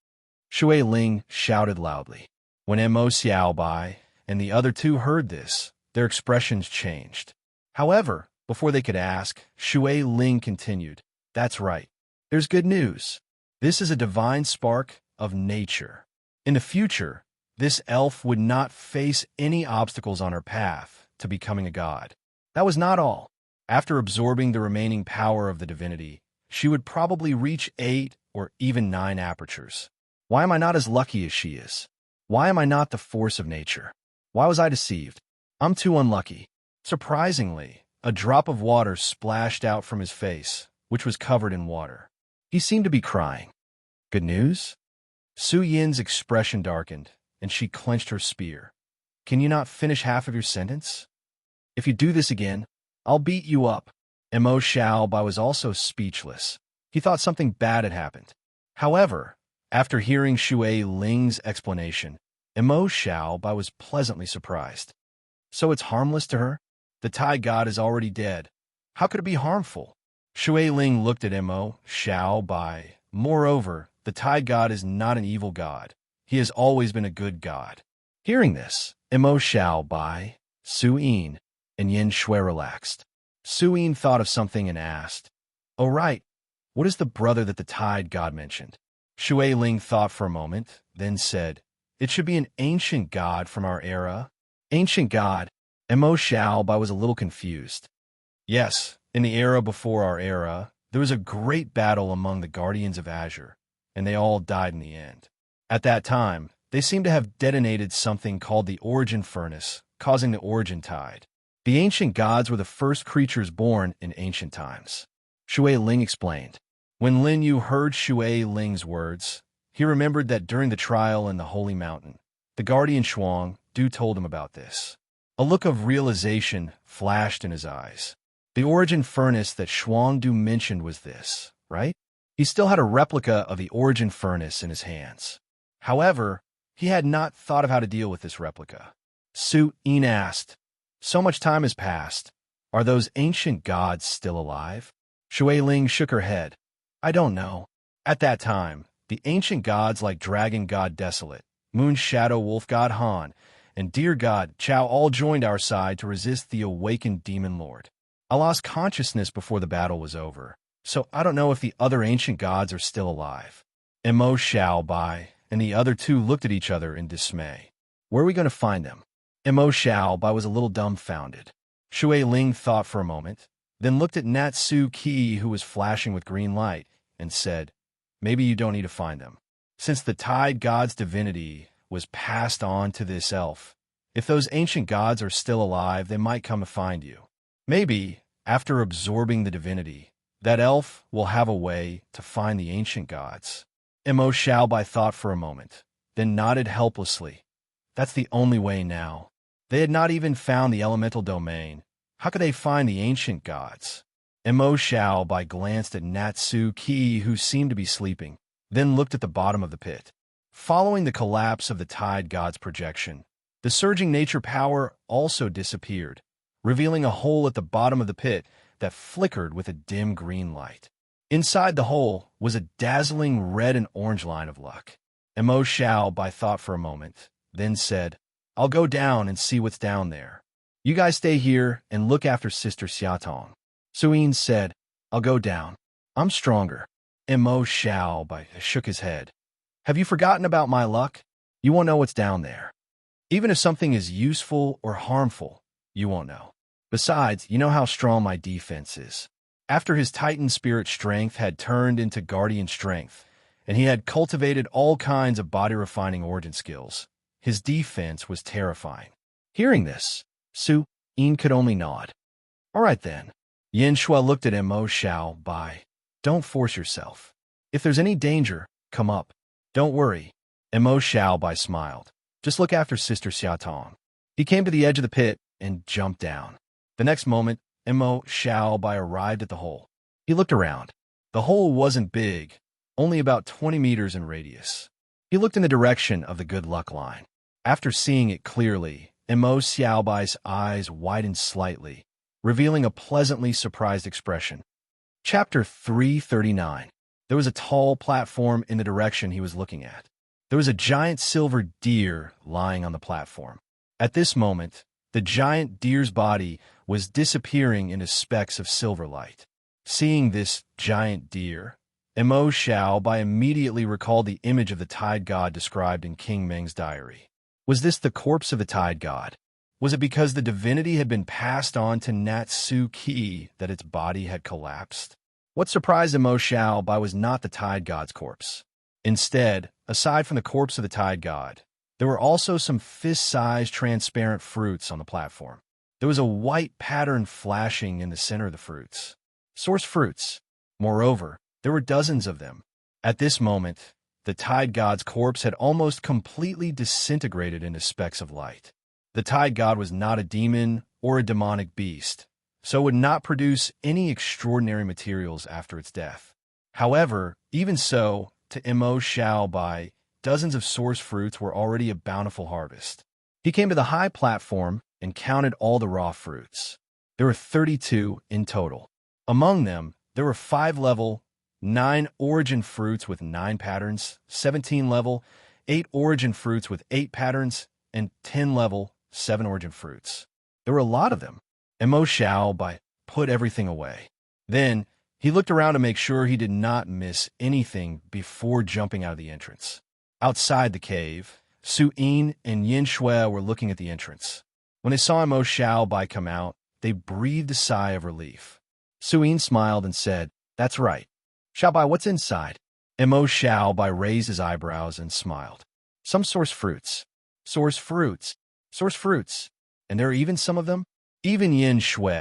Shui Ling shouted loudly. When Mo Xiaobai and the other two heard this, their expressions changed. However, before they could ask, Shui Ling continued, "That's right. There's good news. This is a divine spark of nature. In the future, this elf would not face any obstacles on her path to becoming a god." That was not all. After absorbing the remaining power of the divinity, she would probably reach 8 or even 9 apertures. Why am I not as lucky as she is? Why am I not the force of nature? Why was I deceived? I'm too unlucky. Surprisingly, a drop of water splashed out from his face, which was covered in water. He seemed to be crying. Good news? Su Yin's expression darkened, and she clenched her spear. Can you not finish half of your sentence? If you do this again, I'll beat you up. Mo Xiaobai was also speechless. He thought something bad had happened. However, after hearing Shui Ling's explanation, Mo Xiaobai was pleasantly surprised. So it's harmless to her? The Tide God is already dead. How could it be harmful? Shui Ling looked at Mo Xiaobai. Moreover, the Tide God is not an evil god. He has always been a good god. Hearing this, Mo Xiaobai, Su Yin, and Yin Shui relaxed. Su Yin thought of something and asked, "Oh right, what is the brother that the Tide God mentioned?" Shui Ling thought for a moment, then said, "It should be an ancient god from our era." Ancient god? Mo Xiaobai was a little confused. Yes, in the era before our era, there was a great battle among the Guardians of Azure, and they all died in the end. At that time, they seem to have detonated something called the Origin Furnace, causing the Origin Tide. The ancient gods were the first creatures born in ancient times. Shui Ling explained. When Lin Yu heard Shui Ling's words, he remembered that during the trial in the Holy Mountain, the Guardian Shuang Du told him about this. A look of realization flashed in his eyes. The Origin Furnace that Shuang Du mentioned was this, right? He still had a replica of the Origin Furnace in his hands. However, he had not thought of how to deal with this replica. Su Yin asked, "So much time has passed. Are those ancient gods still alive?" Shui Ling shook her head. "I don't know. At that time, the ancient gods like Dragon God Desolate, Moon Shadow Wolf God Han, and Deer God Chao all joined our side to resist the awakened Demon Lord. I lost consciousness before the battle was over, so I don't know if the other ancient gods are still alive." Mo Xiaobai and the other two looked at each other in dismay. Where are we going to find them? Mo Xiaobai was a little dumbfounded. Shui Ling thought for a moment, then looked at Natsuki, who was flashing with green light, and said, "Maybe you don't need to find them. Since the Tide God's divinity was passed on to this elf, if those ancient gods are still alive, they might come to find you. Maybe, after absorbing the divinity, that elf will have a way to find the ancient gods." Mo Xiaobai thought for a moment, then nodded helplessly. That's the only way now. They had not even found the elemental domain. How could they find the ancient gods? Mo Xiaobai glanced at Natsu Ki, who seemed to be sleeping, then looked at the bottom of the pit. Following the collapse of the tide god's projection, the surging nature power also disappeared, revealing a hole at the bottom of the pit that flickered with a dim green light. Inside the hole was a dazzling red and orange line of luck. Mo Xiaobai thought for a moment, then said, "I'll go down and see what's down there. You guys stay here and look after Sister Xiaotong." Suyin said, "I'll go down. I'm stronger." Mo Xiaobai shook his head. "Have you forgotten about my luck? You won't know what's down there. Even if something is useful or harmful, you won't know. Besides, you know how strong my defense is." After his Titan spirit strength had turned into guardian strength, and he had cultivated all kinds of body-refining origin skills, his defense was terrifying. Hearing this, Su Yin could only nod. "All right then." Yin Shui looked at Mo Xiaobai. "Don't force yourself. If there's any danger, come up. Don't worry." Mo Xiaobai smiled. "Just look after Sister Xiaotong." He came to the edge of the pit and jumped down. The next moment, Mo Xiaobai arrived at the hole. He looked around. The hole wasn't big, only about 20 meters in radius. He looked in the direction of the good luck line. After seeing it clearly, Mo Xiaobai's eyes widened slightly, revealing a pleasantly surprised expression. Chapter 339. There was a tall platform in the direction he was looking at. There was a giant silver deer lying on the platform. At this moment, the giant deer's body was disappearing into specks of silver light. Seeing this giant deer, Mo Xiaobai immediately recalled the image of the tide god described in King Meng's diary. Was this the corpse of the tide god? Was it because the divinity had been passed on to Natsu Ki that its body had collapsed? What surprised Mo Xiaobai was not the tide god's corpse. Instead, aside from the corpse of the tide god, there were also some fist-sized transparent fruits on the platform. There was a white pattern flashing in the center of the fruits. Source fruits. Moreover, there were dozens of them. At this moment, the tide god's corpse had almost completely disintegrated into specks of light. The tide god was not a demon or a demonic beast, so would not produce any extraordinary materials after its death. However, even so, to Mo Xiaobai, dozens of source fruits were already a bountiful harvest. He came to the high platform and counted all the raw fruits. There were 32 in total. Among them, there were 5 level, 9 origin fruits with 9 patterns, 17 level, 8 origin fruits with 8 patterns, and 10 level, 7 origin fruits. There were a lot of them. Mo Xiaobai put everything away. Then, he looked around to make sure he did not miss anything before jumping out of the entrance. Outside the cave, Su Yin and Yin Shui were looking at the entrance. When they saw Mo Xiaobai come out, they breathed a sigh of relief. Su Yin smiled and said, "That's right. Xiaobai, what's inside?" Mo Xiaobai raised his eyebrows and smiled. "Some source fruits." "Source fruits. Source fruits. And there are even some of them?" Even Yin Shui,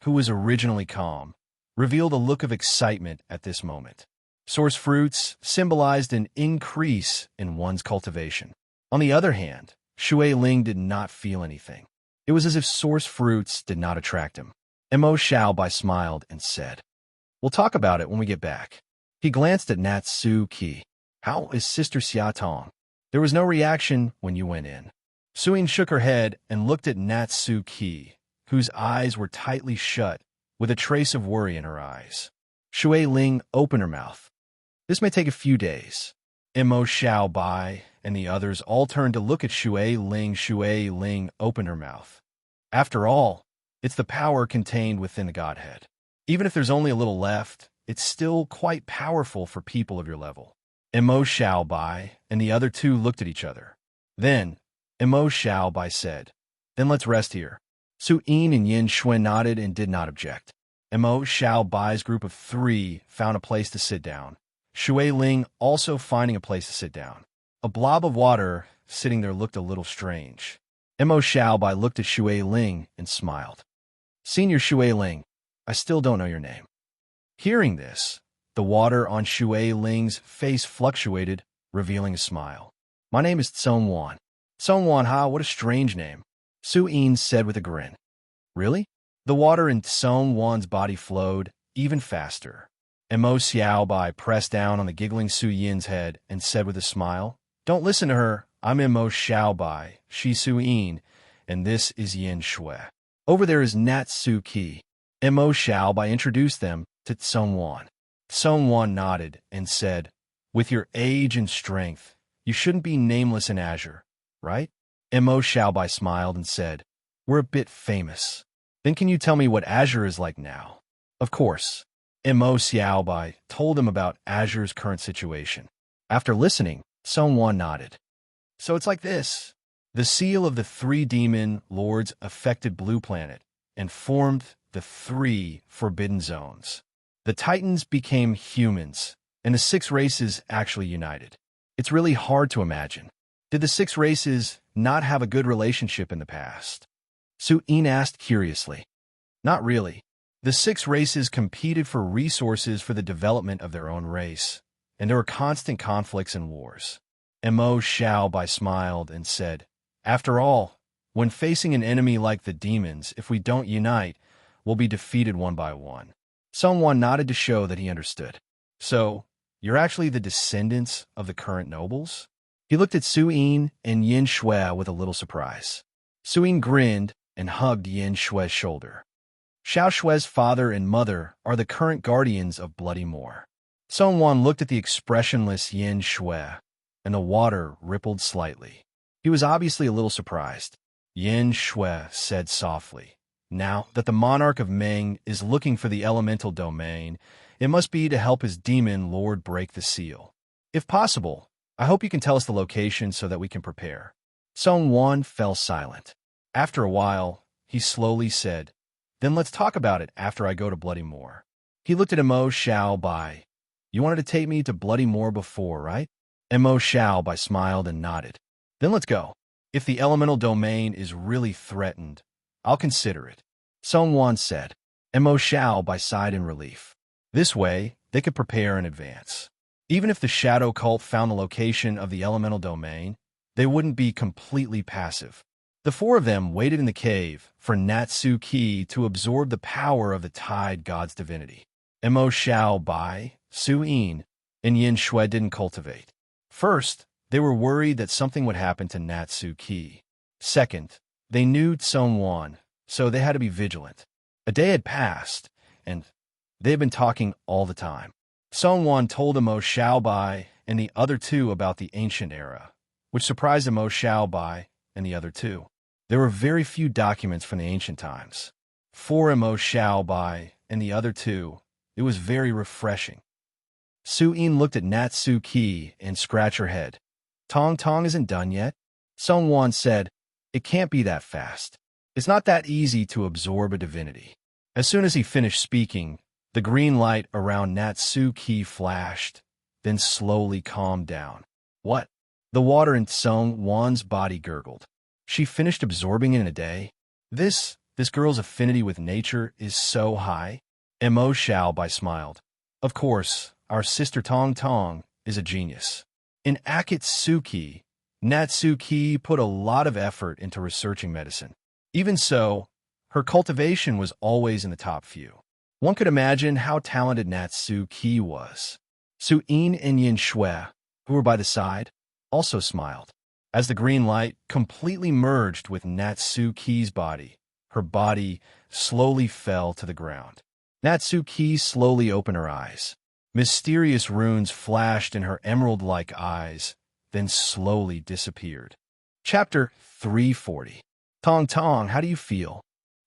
who was originally calm, revealed a look of excitement at this moment. Source fruits symbolized an increase in one's cultivation. On the other hand, Shui Ling did not feel anything. It was as if source fruits did not attract him. Mo Xiaobai smiled and said, "We'll talk about it when we get back." He glanced at Natsu Ki. "How is Sister Xiaotong?" There was no reaction when you went in. Suyin shook her head and looked at Natsu Ki, whose eyes were tightly shut, with a trace of worry in her eyes. Shui Ling opened her mouth. "This may take a few days." Mo Xiaobai and the others all turned to look at Shui Ling. Shui Ling opened her mouth. After all, it's the power contained within the Godhead. Even if there's only a little left, it's still quite powerful for people of your level. Mo Xiaobai and the other two looked at each other. Then, Mo Xiaobai said, "Then let's rest here." Su Yin and Yin Shui nodded and did not object. Mo Xiaobai's group of 3 found a place to sit down. Shui Ling also finding a place to sit down. A blob of water sitting there looked a little strange. Mo Xiaobai looked at Shui Ling and smiled. "Senior Shui Ling, I still don't know your name." Hearing this, the water on Shui Ling's face fluctuated, revealing a smile. "My name is Tsong Wan." "Tsong Wan Ha, what a strange name," Su Yin said with a grin. "Really? The water in Song Wan's body flowed even faster. And Mo Xiaobai pressed down on the giggling Su Yin's head and said with a smile, "Don't listen to her. I'm Mo Xiaobai, she Su Yin, and this is Yin Shui. Over there is Nat Su Qi." And Mo Xiaobai introduced them to Song Wan. Song Wan nodded and said, "With your age and strength, you shouldn't be nameless in Azure, right?" And Mo Xiaobai smiled and said, "We're a bit famous. Then can you tell me what Azure is like now?" "Of course." And Mo Xiaobai told him about Azure's current situation. After listening, Song Wan nodded. "So it's like this. The seal of the three demon lords affected Blue Planet and formed the three forbidden zones. The Titans became humans, and the six races actually united. It's really hard to imagine. Did the six races not have a good relationship in the past?" Su Yin asked curiously. "Not really. The six races competed for resources for the development of their own race, and there were constant conflicts and wars." And Mo Xiaobai smiled and said, "After all, when facing an enemy like the demons, if we don't unite, we'll be defeated one by one." Song Wan nodded to show that he understood. "So, you're actually the descendants of the current nobles?" He looked at Su Yin and Yin Shui with a little surprise. Su Yin grinned and hugged Yin Shui's shoulder. "Xiao Shui's father and mother are the current guardians of Bloody Moor." Song Wan looked at the expressionless Yin Shui, and the water rippled slightly. He was obviously a little surprised. Yin Shui said softly, "Now that the monarch of Meng is looking for the elemental domain, it must be to help his demon lord break the seal. If possible, I hope you can tell us the location so that we can prepare." Song Wan fell silent. After a while, he slowly said, "Then let's talk about it after I go to Bloody Moor." He looked at Mo Xiaobai. "You wanted to take me to Bloody Moor before, right?" And Mo Xiaobai smiled and nodded. "Then let's go. If the elemental domain is really threatened, I'll consider it," Song Wan said. And Mo Xiaobai sighed in relief. This way, they could prepare in advance. Even if the shadow cult found the location of the elemental domain, they wouldn't be completely passive. The four of them waited in the cave for Natsu Ki to absorb the power of the Tide God's divinity. Mo Xiaobai, Su Yin, and Yin Shui didn't cultivate. First, they were worried that something would happen to Natsu Ki. Second, they knew Song Wan, so they had to be vigilant. A day had passed, and they had been talking all the time. Song Wan told Mo Xiaobai and the other two about the ancient era, which surprised Mo Xiaobai and the other two. There were very few documents from the ancient times. For Mo Xiaobai and the other two, it was very refreshing. Su Yin looked at Natsu Ki and scratched her head. "Tong Tong isn't done yet?" Song Wan said, "It can't be that fast. It's not that easy to absorb a divinity." As soon as he finished speaking, the green light around Natsu Ki flashed, then slowly calmed down. "What?" The water in Song Wan's body gurgled. "She finished absorbing it in a day? This girl's affinity with nature is so high." Mo Xiaobai smiled. "Of course, our sister Tong Tong is a genius. In Akatsuki, Natsuki put a lot of effort into researching medicine. Even so, her cultivation was always in the top few. One could imagine how talented Natsuki was." Su Yin and Yin Shui, who were by the side, also smiled. As the green light completely merged with Natsuki's body, her body slowly fell to the ground. Natsuki slowly opened her eyes. Mysterious runes flashed in her emerald-like eyes, then slowly disappeared. Chapter 340. "Tong Tong, how do you feel?"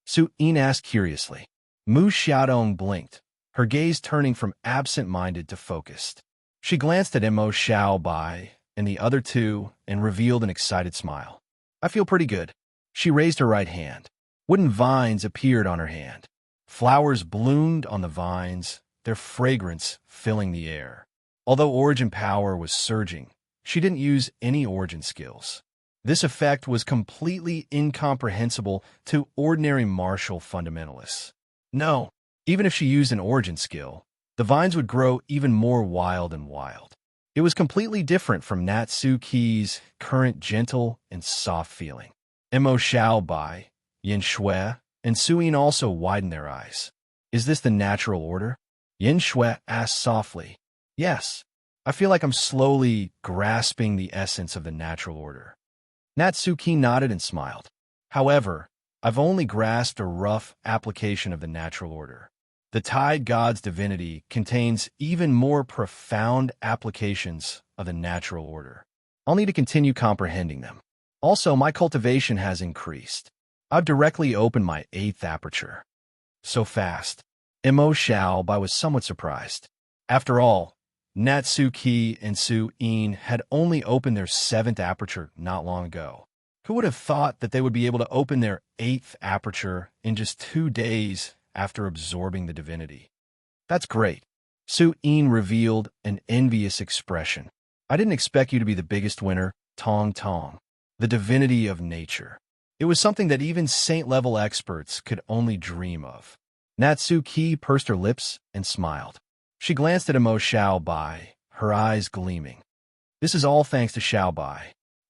Su Yin asked curiously. Mu Xiaodong blinked, her gaze turning from absent-minded to focused. She glanced at Mo Xiaobai and the other two and revealed an excited smile. "I feel pretty good." She raised her right hand. Wooden vines appeared on her hand. Flowers bloomed on the vines, their fragrance filling the air. Although origin power was surging, she didn't use any origin skills. This effect was completely incomprehensible to ordinary martial fundamentalists. No, even if she used an origin skill, the vines would grow even more wild and wild. It was completely different from Natsuki's current gentle and soft feeling. Mo Xiaobai, Yin Shui, and Suyin also widened their eyes. Is this the natural order? Yin Shui asked softly. Yes. I feel like I'm slowly grasping the essence of the natural order. Natsuki nodded and smiled. However, I've only grasped a rough application of the natural order. The Tide God's divinity contains even more profound applications of the natural order. I'll need to continue comprehending them. Also, my cultivation has increased. I've directly opened my 8th aperture. So fast. Mo Xiaobai was somewhat surprised. After all, Natsuki and Su-in had only opened their 7th aperture not long ago. Who would have thought that they would be able to open their 8th aperture in just 2 days after absorbing the divinity? That's great. Su-in revealed an envious expression. I didn't expect you to be the biggest winner, Tong Tong. The divinity of nature. It was something that even saint-level experts could only dream of. Natsuki pursed her lips and smiled. She glanced at Mo Xiaobai, her eyes gleaming. This is all thanks to Xiaobai.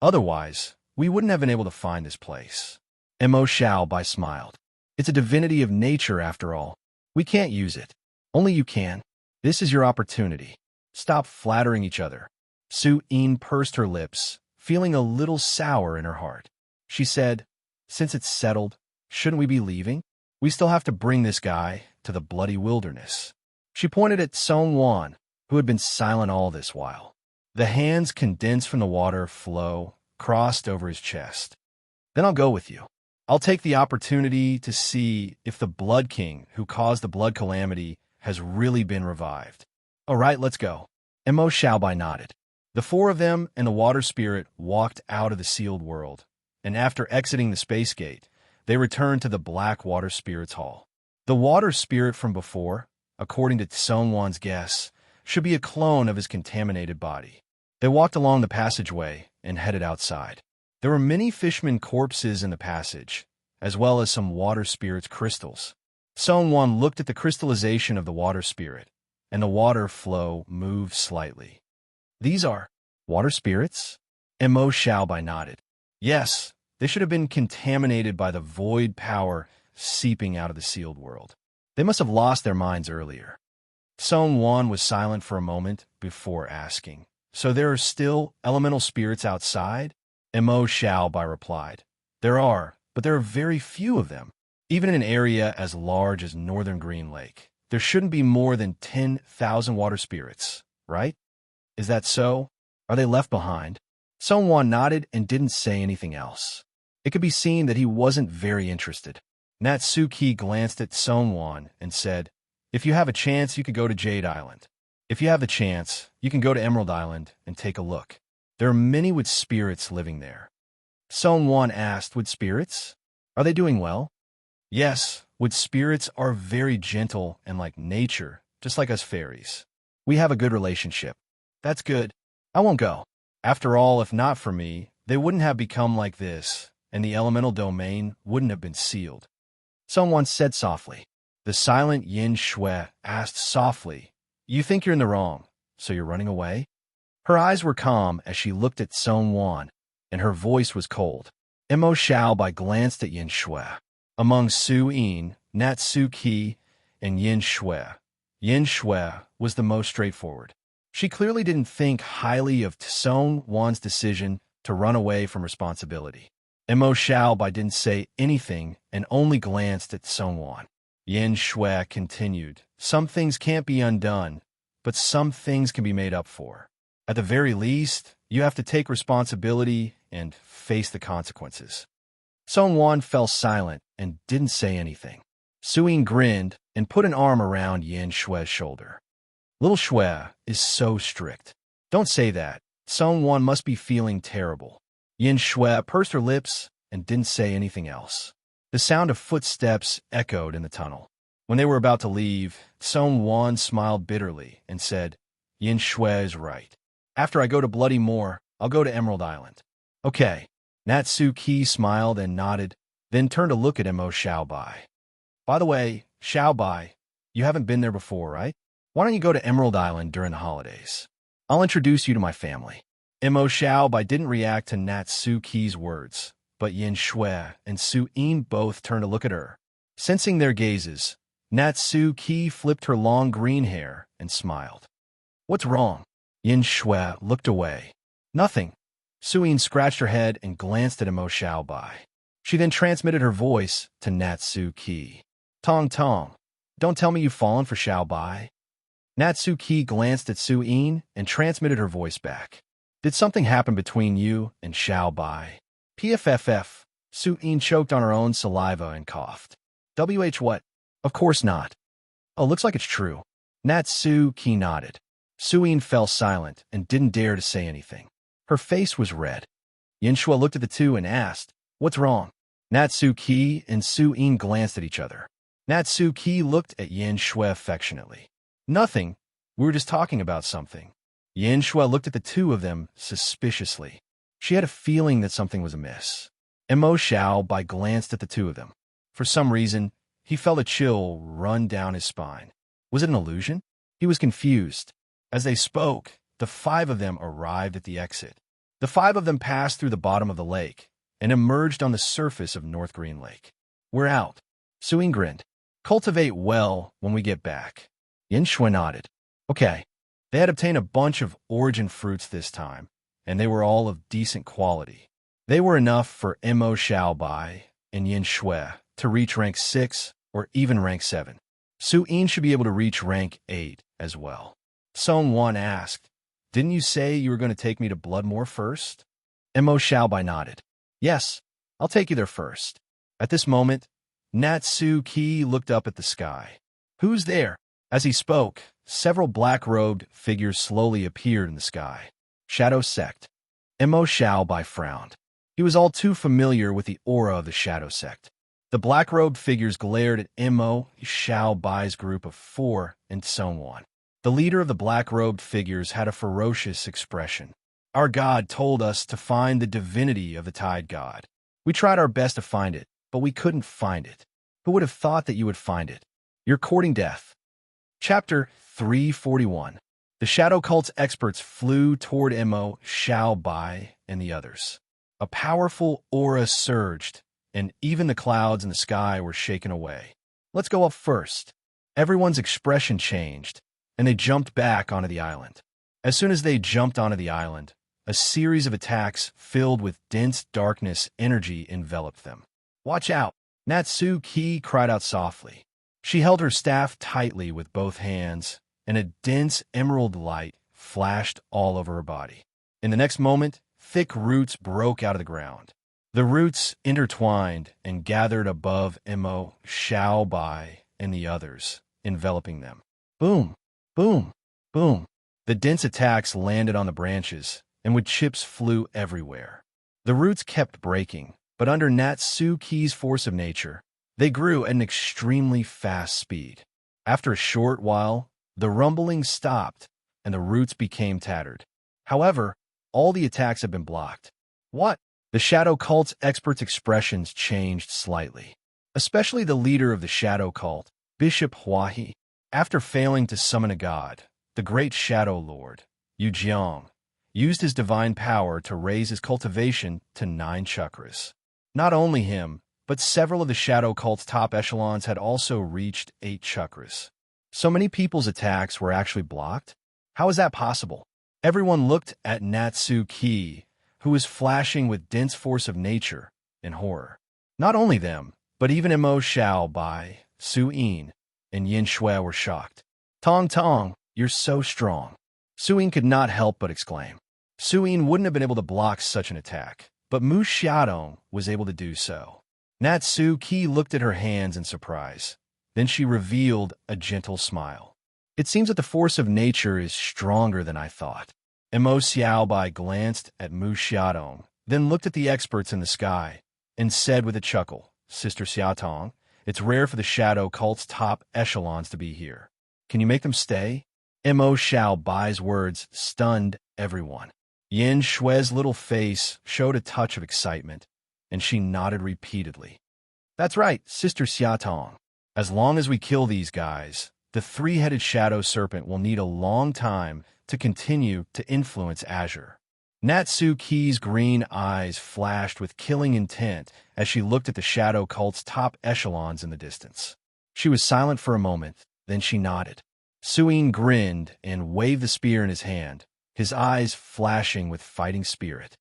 Otherwise, we wouldn't have been able to find this place. Mo Xiaobai smiled. It's a divinity of nature after all. We can't use it. Only you can. This is your opportunity. Stop flattering each other. Su-in pursed her lips, feeling a little sour in her heart. She said, since it's settled, shouldn't we be leaving? We still have to bring this guy to the bloody wilderness. She pointed at Song Wan, who had been silent all this while. The hands condensed from the water flow crossed over his chest. Then I'll go with you. I'll take the opportunity to see if the Blood King who caused the blood calamity has really been revived. All right, let's go. Mo Xiaobai nodded. The 4 of them and the water spirit walked out of the sealed world, and after exiting the space gate, they returned to the Black Water Spirit's Hall. The water spirit from before, according to Song Wan's guess, should be a clone of his contaminated body. They walked along the passageway and headed outside. There were many fishermen corpses in the passage, as well as some water spirit's crystals. Song Wan looked at the crystallization of the water spirit, and the water flow moved slightly. These are water spirits? Mo Xiaobai nodded. Yes, they should have been contaminated by the void power seeping out of the sealed world. They must have lost their minds earlier. Song Wan was silent for a moment before asking, so there are still elemental spirits outside? Mo Xiaobai replied, there are, but there are very few of them. Even in an area as large as Northern Green Lake, there shouldn't be more than 10,000 water spirits, right? Is that so? Are they left behind? Song Wan nodded and didn't say anything else. It could be seen that he wasn't very interested. Natsuki glanced at Song Wan and said, if you have a chance, you could go to Jade Island. If you have the chance, you can go to Emerald Island and take a look. There are many with spirits living there. Song Wan asked, would spirits? Are they doing well? Yes, wood spirits are very gentle and like nature, just like us fairies. We have a good relationship. That's good. I won't go. After all, if not for me, they wouldn't have become like this, and the elemental domain wouldn't have been sealed. Someone said softly. The silent Yin Shui asked softly, you think you're in the wrong, so you're running away? Her eyes were calm as she looked at Song Wan, and her voice was cold. Mo Xiaobai glanced at Yin Shui. Among Su-in, Natsuki, and Yin Shui was the most straightforward. She clearly didn't think highly of Song Wan's decision to run away from responsibility. Mo Xiaobai didn't say anything and only glanced at Song Wan. Yin Shui continued, some things can't be undone, but some things can be made up for. At the very least, you have to take responsibility and face the consequences. Song Wan fell silent and didn't say anything. Suyin grinned and put an arm around Yin Shui's shoulder. Little Shui is so strict. Don't say that. Song Wan must be feeling terrible. Yin Shui pursed her lips and didn't say anything else. The sound of footsteps echoed in the tunnel. When they were about to leave, Song Wan smiled bitterly and said, Yin Shui is right. After I go to Bloody Moor, I'll go to Emerald Island. Okay. Natsuki smiled and nodded, then turned to look at Mo Xiaobai. By the way, Xiaobai, you haven't been there before, right? Why don't you go to Emerald Island during the holidays? I'll introduce you to my family. Mo Xiaobai didn't react to Natsuki's words, but Yin Shui and Su-in both turned to look at her. Sensing their gazes, Natsuki flipped her long green hair and smiled. What's wrong? Yin Shui looked away. Nothing. Suyin scratched her head and glanced at Emo Xiaobai. She then transmitted her voice to Natsuki. Tong Tong, don't tell me you've fallen for Xiaobai. Natsuki glanced at Suyin and transmitted her voice back. Did something happen between you and Xiaobai? PFFF. Suyin choked on her own saliva and coughed. What? Of course not. Oh, looks like it's true. Natsuki nodded. Suyin fell silent and didn't dare to say anything. Her face was red. Yinshua looked at the two and asked, What's wrong? Natsuki and Suyin glanced at each other. Natsuki looked at Yinshua affectionately. Nothing. We were just talking about something. Yinshua looked at the two of them suspiciously. She had a feeling that something was amiss. Emo Xiaobai glanced at the two of them. For some reason, he felt a chill run down his spine. Was it an illusion? He was confused. As they spoke, the five of them arrived at the exit. The five of them passed through the bottom of the lake and emerged on the surface of North Green Lake. We're out. Suyin grinned. Cultivate well when we get back. Yin Shui nodded. Okay. They had obtained a bunch of origin fruits this time, and they were all of decent quality. They were enough for Emo Xiaobai and Yin Shui to reach rank 6 or even rank 7. Suyin should be able to reach rank 8 as well. Song Wan asked, Didn't you say you were going to take me to Bloodmoor first? Emo Xiaobai nodded. Yes, I'll take you there first. At this moment, Natsuki looked up at the sky. Who's there? As he spoke, several black-robed figures slowly appeared in the sky. Shadow Sect. Emo Xiaobai frowned. He was all too familiar with the aura of the Shadow Sect. The black-robed figures glared at Emo Xiaobai's group of 4 and Songwan. The leader of the black-robed figures had a ferocious expression. Our god told us to find the divinity of the Tide God. We tried our best to find it, but we couldn't find it. Who would have thought that you would find it? You're courting death. Chapter 341. The Shadow Cult's experts flew toward Emo Xiaobai and the others. A powerful aura surged, and even the clouds in the sky were shaken away. Let's go up first. Everyone's expression changed, and they jumped back onto the island. As soon as they jumped onto the island, a series of attacks filled with dense darkness energy enveloped them. Watch out! Natsuki cried out softly. She held her staff tightly with both hands, and a dense emerald light flashed all over her body. In the next moment, thick roots broke out of the ground. The roots intertwined and gathered above Emo Xiaobai and the others, enveloping them. Boom! Boom! Boom! The dense attacks landed on the branches, and wood chips flew everywhere. The roots kept breaking, but under Natsuki's force of nature, they grew at an extremely fast speed. After a short while, the rumbling stopped, and the roots became tattered. However, all the attacks had been blocked. What? The Shadow Cult's experts' expressions changed slightly. Especially the leader of the Shadow Cult, Bishop Huahi. After failing to summon a god, the great Shadow Lord, Yu Jiang, used his divine power to raise his cultivation to 9 chakras. Not only him, but several of the Shadow Cult's top echelons had also reached 8 chakras. So many people's attacks were actually blocked? How is that possible? Everyone looked at Natsuki, who was flashing with dense force of nature, in horror. Not only them, but even Emo Xiaobai, Suyin, and Yin Shui were shocked. Tong Tong, you're so strong. Suyin could not help but exclaim. Suyin wouldn't have been able to block such an attack, but Mu Xiaodong was able to do so. Natsuki looked at her hands in surprise. Then she revealed a gentle smile. It seems that the force of nature is stronger than I thought. Emo Xiaobai glanced at Mu Xiaodong, then looked at the experts in the sky, and said with a chuckle, Sister Xiaotong, it's rare for the Shadow Cult's top echelons to be here. Can you make them stay? Emo Xiaobai's words stunned everyone. Yin Shui's little face showed a touch of excitement, and she nodded repeatedly. That's right, Sister Xiaotong. As long as we kill these guys, the 3-headed shadow serpent will need a long time to continue to influence Azure. Natsuki's green eyes flashed with killing intent as she looked at the shadow cult's top echelons in the distance. She was silent for a moment, then she nodded. Suin grinned and waved the spear in his hand, his eyes flashing with fighting spirit.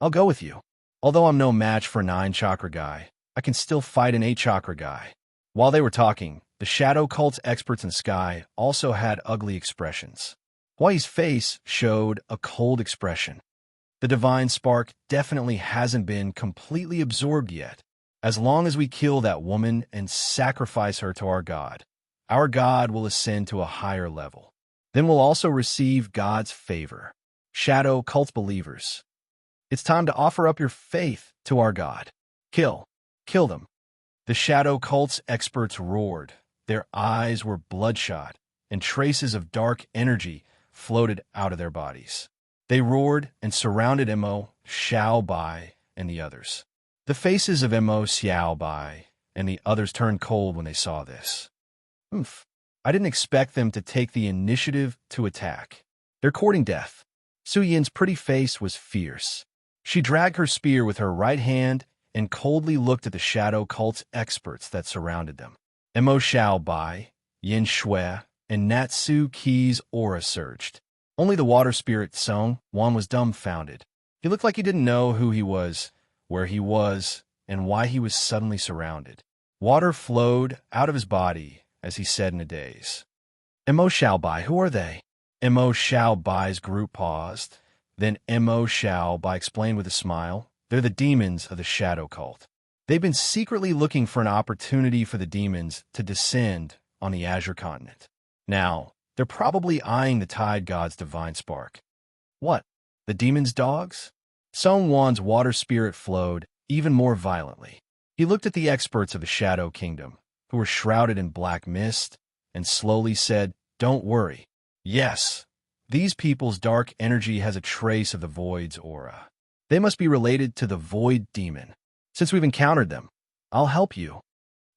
I'll go with you. Although I'm no match for a 9-chakra guy, I can still fight an 8-chakra guy. While they were talking, the shadow cult's experts in Sky also had ugly expressions. Huai's face showed a cold expression. The divine spark definitely hasn't been completely absorbed yet. As long as we kill that woman and sacrifice her to our God will ascend to a higher level. Then we'll also receive God's favor. Shadow cult believers, it's time to offer up your faith to our God. Kill them. The shadow cult's experts roared. Their eyes were bloodshot, and traces of dark energy floated out of their bodies. They roared and surrounded Mo Xiao Bai and the others. The faces of Mo Xiao Bai and the others turned cold when they saw this. I didn't expect them to take the initiative to attack. They're courting death. Su Yin's pretty face was fierce. She dragged her spear with her right hand and coldly looked at the shadow cult's experts that surrounded them. Mo Xiao Bai, Yin Shui, and Natsuki's aura surged. Only the water spirit Song Wan was dumbfounded. He looked like he didn't know who he was, where he was, and why he was suddenly surrounded. Water flowed out of his body as he said in a daze. Mo Xiao Bai, who are they? Mo Xiao Bai's group paused. Then Mo Xiao Bai explained with a smile, they're the demons of the shadow cult. They've been secretly looking for an opportunity for the demons to descend on the Azure continent. Now, they're probably eyeing the Tide God's divine spark. What? The demons' dogs? Song Wan's water spirit flowed even more violently. He looked at the experts of the Shadow Kingdom, who were shrouded in black mist, and slowly said, don't worry. Yes, these people's dark energy has a trace of the Void's aura. They must be related to the Void Demon. Since we've encountered them, I'll help you.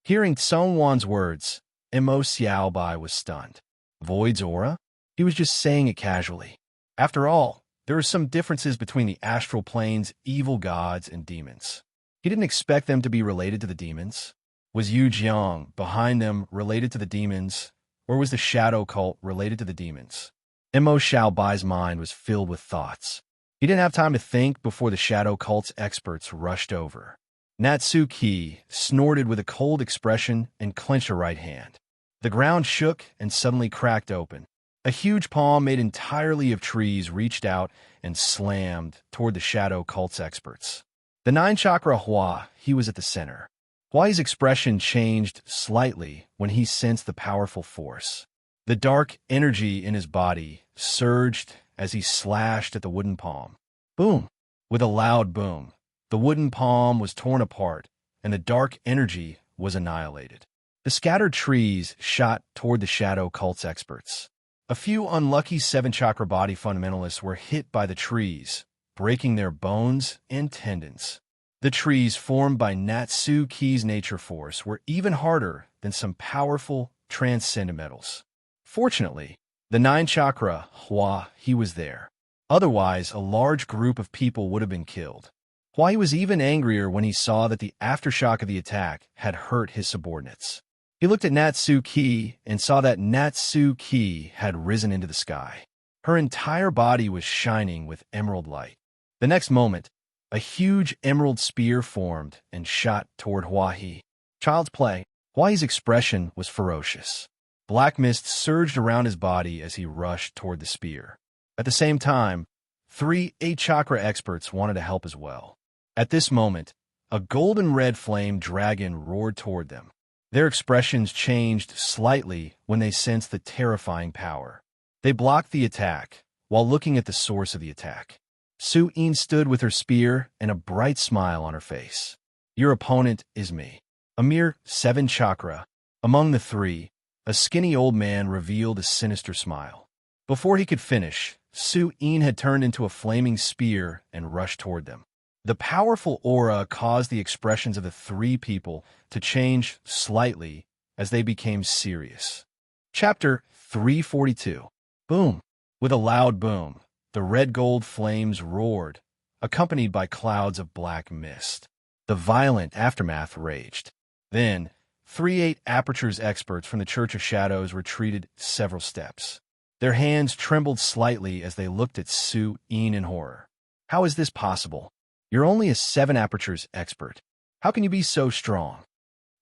Hearing Song Wan's words, Mo Xiao Bai was stunned. Void's aura? He was just saying it casually. After all, there are some differences between the astral plane's evil gods and demons. He didn't expect them to be related to the demons. Was Yu Jiang behind them related to the demons, or was the shadow cult related to the demons? Mo Xiao Bai's mind was filled with thoughts. He didn't have time to think before the shadow cult's experts rushed over. Natsuki snorted with a cold expression and clenched her right hand. The ground shook and suddenly cracked open. A huge palm made entirely of trees reached out and slammed toward the shadow cult's experts. The 9-chakra Hua, he was at the center. Huai's expression changed slightly when he sensed the powerful force. The dark energy in his body surged as he slashed at the wooden palm. Boom! With a loud boom, the wooden palm was torn apart, and the dark energy was annihilated. The scattered trees shot toward the shadow cult's experts. A few unlucky 7-chakra body fundamentalists were hit by the trees, breaking their bones and tendons. The trees formed by Natsuki's nature force were even harder than some powerful transcendentals. Fortunately, the 9-chakra Hua, he was there. Otherwise, a large group of people would have been killed. Huai was even angrier when he saw that the aftershock of the attack had hurt his subordinates. He looked at Natsuki and saw that Natsuki had risen into the sky. Her entire body was shining with emerald light. The next moment, a huge emerald spear formed and shot toward Huai. Child's play. Huai's expression was ferocious. Black mist surged around his body as he rushed toward the spear. At the same time, 3 8-chakra experts wanted to help as well. At this moment, a golden red flame dragon roared toward them. Their expressions changed slightly when they sensed the terrifying power. They blocked the attack while looking at the source of the attack. Su Yin stood with her spear and a bright smile on her face. Your opponent is me. A mere 7-chakra. Among the 3, a skinny old man revealed a sinister smile. Before he could finish, Su Yin had turned into a flaming spear and rushed toward them. The powerful aura caused the expressions of the 3 people to change slightly as they became serious. Chapter 342. Boom! With a loud boom, The red-gold flames roared, accompanied by clouds of black mist. The violent aftermath raged. Then, 3/8 Aperture's experts from the Church of Shadows retreated several steps. Their hands trembled slightly as they looked at Su-Yin in horror. How is this possible? You're only a 7 Aperture's expert. How can you be so strong?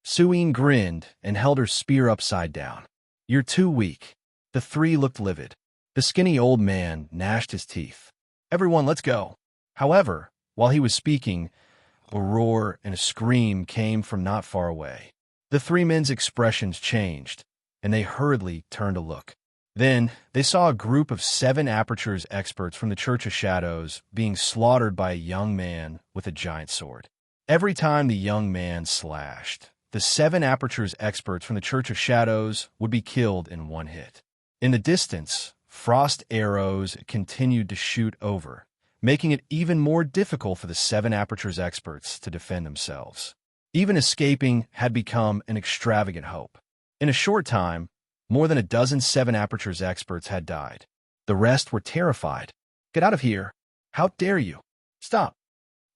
Su-Yin grinned and held her spear upside down. You're too weak. The 3 looked livid. The skinny old man gnashed his teeth. Everyone, let's go. However, while he was speaking, a roar and a scream came from not far away. The 3 men's expressions changed, and they hurriedly turned to look. Then, they saw a group of 7 Aperture's experts from the Church of Shadows being slaughtered by a young man with a giant sword. Every time the young man slashed, the 7 Aperture's experts from the Church of Shadows would be killed in one hit. In the distance, frost arrows continued to shoot over, making it even more difficult for the 7 Aperture's experts to defend themselves. Even escaping had become an extravagant hope. In a short time, more than a dozen 7 Aperture's experts had died. The rest were terrified. Get out of here. How dare you? Stop.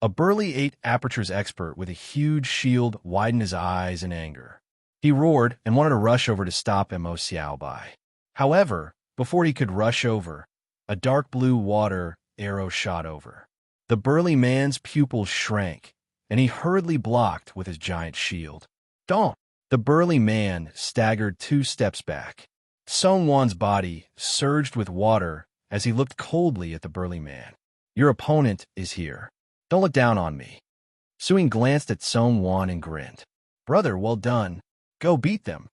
A burly 8 Aperture's expert with a huge shield widened his eyes in anger. He roared and wanted to rush over to stop Mo Xiaobai. However, before he could rush over, a dark blue water arrow shot over. The burly man's pupils shrank, and he hurriedly blocked with his giant shield. Don't! The burly man staggered 2 steps back. Song Wan's body surged with water as he looked coldly at the burly man. Your opponent is here. Don't look down on me. Su-Yin glanced at Song Wan and grinned. Brother, well done. Go beat them.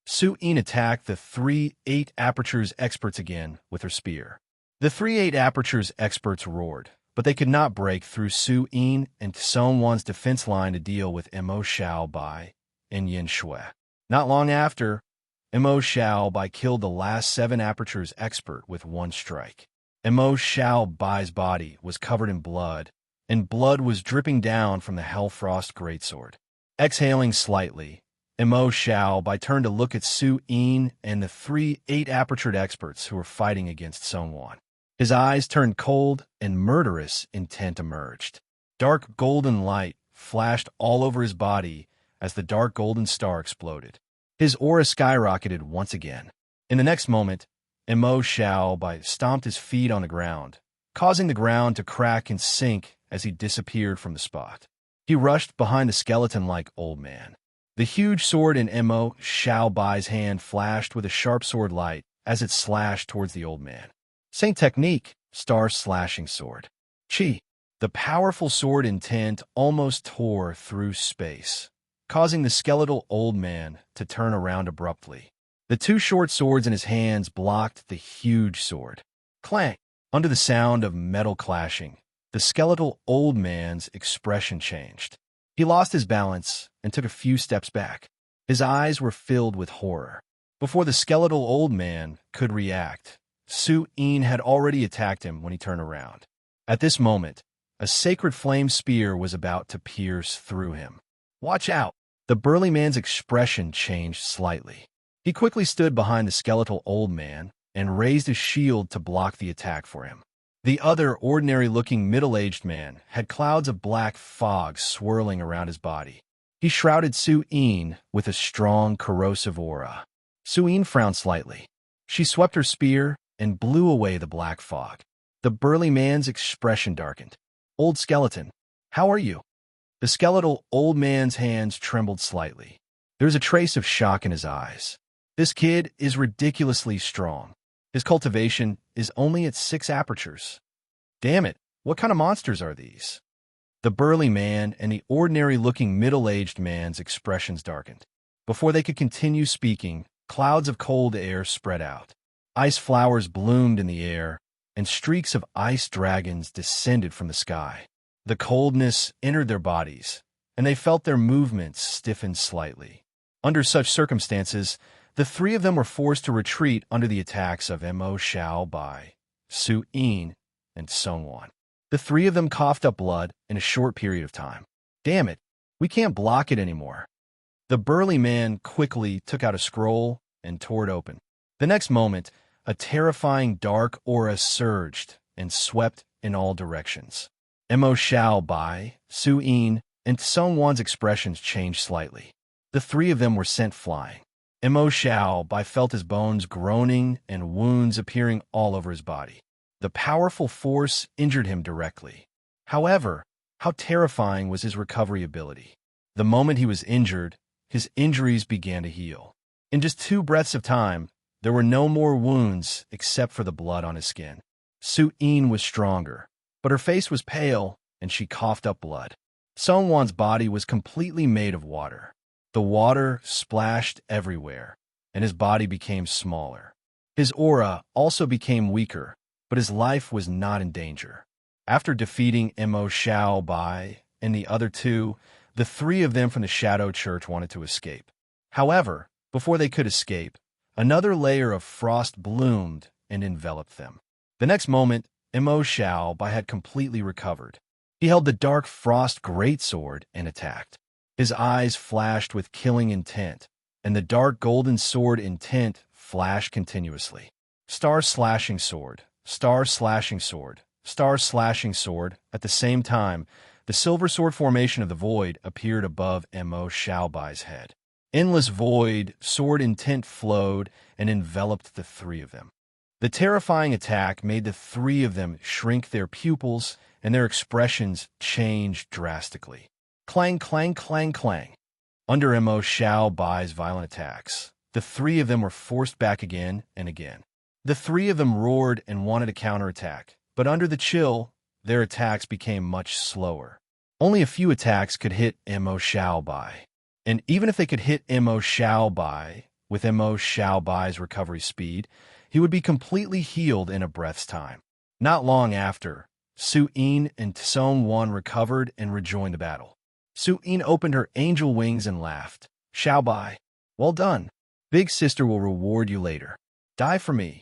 Su-Yin attacked the 3/8 Aperture's experts again with her spear. The 3/8 Aperture's experts roared, but they could not break through Su-Yin and Song Wan's defense line to deal with Mo Xiaobai and Yin Shui. Not long after, Mo Xiaobai killed the last 7 Aperture's expert with one strike. Mo Xiaobai's body was covered in blood, and blood was dripping down from the Hellfrost greatsword. Exhaling slightly, Mo Xiaobai turned to look at Su-Yin and the 3/8 Apertured experts who were fighting against Song Wan. His eyes turned cold and murderous intent emerged. Dark golden light flashed all over his body as the dark golden star exploded. His aura skyrocketed once again. In the next moment, Mo Xiaobai stomped his feet on the ground, causing the ground to crack and sink as he disappeared from the spot. He rushed behind the skeleton-like old man. The huge sword in Mo Xiaobai's hand flashed with a sharp sword light as it slashed towards the old man. Same technique, star-slashing sword. Chi. The powerful sword intent almost tore through space, causing the skeletal old man to turn around abruptly. The 2 short swords in his hands blocked the huge sword. Clang! Under the sound of metal clashing, the skeletal old man's expression changed. He lost his balance and took a few steps back. His eyes were filled with horror. Before the skeletal old man could react, Su-Yin had already attacked him when he turned around. At this moment, a sacred flame spear was about to pierce through him. Watch out! The burly man's expression changed slightly. He quickly stood behind the skeletal old man and raised his shield to block the attack for him. The other ordinary-looking middle-aged man had clouds of black fog swirling around his body. He shrouded Su-Yin with a strong, corrosive aura. Su-Yin frowned slightly. She swept her spear and blew away the black fog. The burly man's expression darkened. Old skeleton, how are you? The skeletal old man's hands trembled slightly. There was a trace of shock in his eyes. This kid is ridiculously strong. His cultivation is only at 6 apertures. Damn it, what kind of monsters are these? The burly man and the ordinary-looking middle-aged man's expressions darkened. Before they could continue speaking, clouds of cold air spread out. Ice flowers bloomed in the air, and streaks of ice dragons descended from the sky. The coldness entered their bodies, and they felt their movements stiffen slightly. Under such circumstances, the 3 of them were forced to retreat under the attacks of Mo Xiaobai, Su-Yin, and Song Wan. The 3 of them coughed up blood in a short period of time. Damn it, we can't block it anymore. The burly man quickly took out a scroll and tore it open. The next moment, a terrifying dark aura surged and swept in all directions. Mo Xiao Bai, Su Yin, and Song Wan's expressions changed slightly. The three of them were sent flying. Mo Xiao Bai felt his bones groaning and wounds appearing all over his body. The powerful force injured him directly. However, how terrifying was his recovery ability. The moment he was injured, his injuries began to heal. In just 2 breaths of time, there were no more wounds except for the blood on his skin. Su Yin was stronger, but her face was pale and she coughed up blood. Song Wan's body was completely made of water. The water splashed everywhere, and his body became smaller. His aura also became weaker, but his life was not in danger. After defeating Mo Xiao Bai and the other two, the 3 of them from the Shadow Church wanted to escape. However, before they could escape, another layer of frost bloomed and enveloped them. The next moment, Mo Xiao Bai had completely recovered. He held the dark frost greatsword and attacked. His eyes flashed with killing intent, and the dark golden sword intent flashed continuously. Star-slashing sword, star-slashing sword, star-slashing sword. At the same time, the silver sword formation of the void appeared above Mo Xiao Bai's head. Endless void, sword intent flowed and enveloped the 3 of them. The terrifying attack made the 3 of them shrink their pupils, and their expressions changed drastically. Clang, clang, clang, clang. Under Mo Xiao Bai's violent attacks, the 3 of them were forced back again and again. The 3 of them roared and wanted to counterattack, but under the chill, their attacks became much slower. Only a few attacks could hit Mo Xiao Bai. And even if they could hit Mo Xiao Bai, with Mo Xiao Bai's recovery speed, he would be completely healed in a breath's time. Not long after, Su Yin and Song Wan recovered and rejoined the battle. Su Yin opened her angel wings and laughed. Xiao Bai, well done. Big sister will reward you later. Die for me.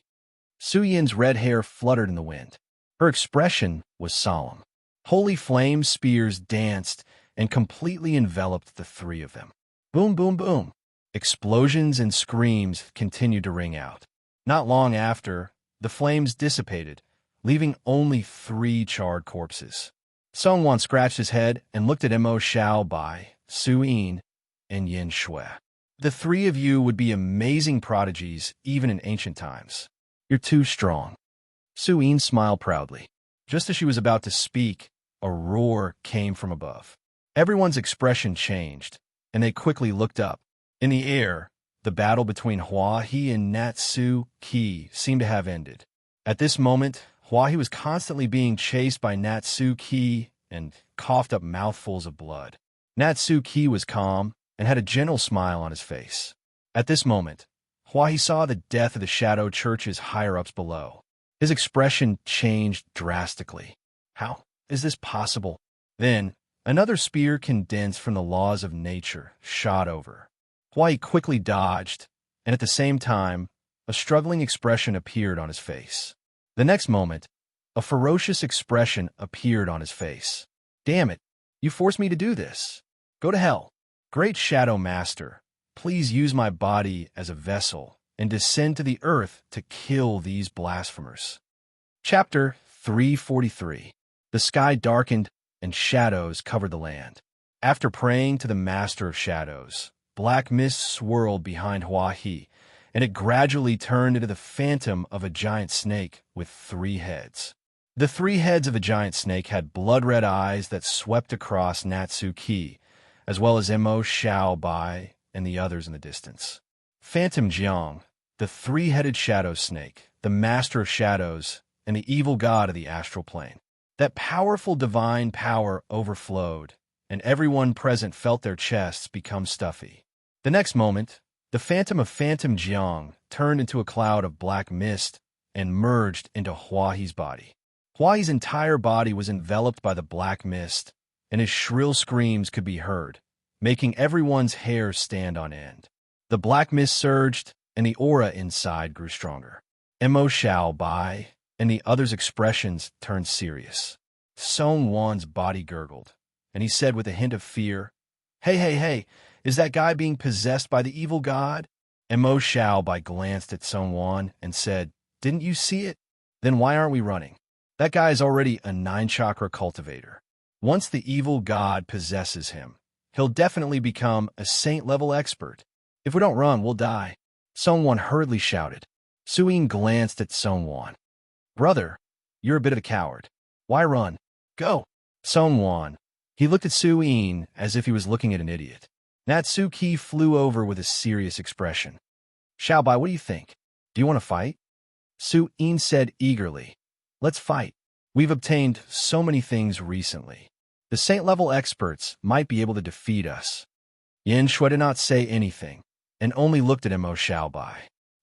Su Yin's red hair fluttered in the wind. Her expression was solemn. Holy flame spears danced and completely enveloped the 3 of them. Boom, boom, boom. Explosions and screams continued to ring out. Not long after, the flames dissipated, leaving only 3 charred corpses. Song Wan scratched his head and looked at Mo Xiao Bai, Su Yin, and Yin Shui. The 3 of you would be amazing prodigies even in ancient times. You're too strong. Su Yin smiled proudly. Just as she was about to speak, a roar came from above. Everyone's expression changed, and they quickly looked up. In the air, the battle between Hua He and Natsu Ki seemed to have ended. At this moment, Hua He was constantly being chased by Natsu Ki and coughed up mouthfuls of blood. Natsu Ki was calm and had a gentle smile on his face. At this moment, Hua He saw the death of the Shadow Church's higher-ups below. His expression changed drastically. How is this possible? Then, another spear condensed from the laws of nature shot over. Hua He quickly dodged, and at the same time, a struggling expression appeared on his face. The next moment, a ferocious expression appeared on his face. Damn it, you forced me to do this. Go to hell. Great Shadow Master, please use my body as a vessel and descend to the earth to kill these blasphemers. Chapter 343. The sky darkened and shadows covered the land. After praying to the Master of Shadows, black mist swirled behind Hua He, and it gradually turned into the phantom of a giant snake with 3 heads. The 3 heads of a giant snake had blood-red eyes that swept across Natsu Ki, as well as Mo Xiao Bai and the others in the distance. Phantom Jiang, the 3-headed shadow snake, the master of shadows, and the evil god of the astral plane. That powerful divine power overflowed, and everyone present felt their chests become stuffy. The next moment, the phantom of Phantom Jiang turned into a cloud of black mist and merged into Hua He's body. Hua He's entire body was enveloped by the black mist, and his shrill screams could be heard, making everyone's hair stand on end. The black mist surged, and the aura inside grew stronger. Mo Xiao Bai and the others' expressions turned serious. Song Wan's body gurgled, and he said with a hint of fear, Hey, is that guy being possessed by the evil god? Mo Xiao Bai glanced at Song Wan and said, Didn't you see it? Then why aren't we running? That guy is already a 9-chakra cultivator. Once the evil god possesses him, he'll definitely become a saint-level expert. If we don't run, we'll die. Someone hurriedly shouted. Suyin glanced at Someone. Brother, you're a bit of a coward. Why run? Go. Someone. He looked at Suyin as if he was looking at an idiot. Natsuki flew over with a serious expression. Xiaobai, what do you think? Do you want to fight? Suyin said eagerly. Let's fight. We've obtained so many things recently. The saint-level experts might be able to defeat us. Yin Shui did not say anything, and only looked at Mo Xiaobai.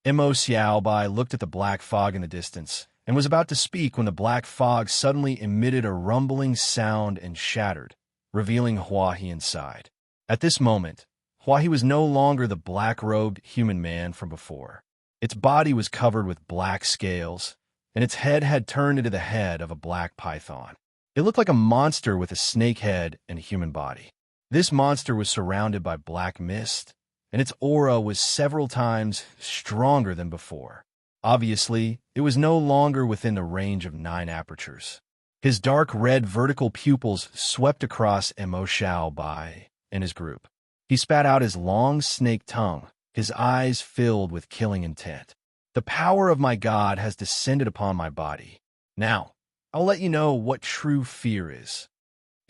Mo Xiaobai looked at the black fog in the distance, and was about to speak when the black fog suddenly emitted a rumbling sound and shattered, revealing Huahi inside. At this moment, Huahi was no longer the black-robed human man from before. Its body was covered with black scales, and its head had turned into the head of a black python. It looked like a monster with a snake head and a human body. This monster was surrounded by black mist, and its aura was several times stronger than before. Obviously, it was no longer within the range of 9 apertures. His dark red vertical pupils swept across Mo Xiaobai and his group. He spat out his long snake tongue, his eyes filled with killing intent. The power of my god has descended upon my body. Now, I'll let you know what true fear is.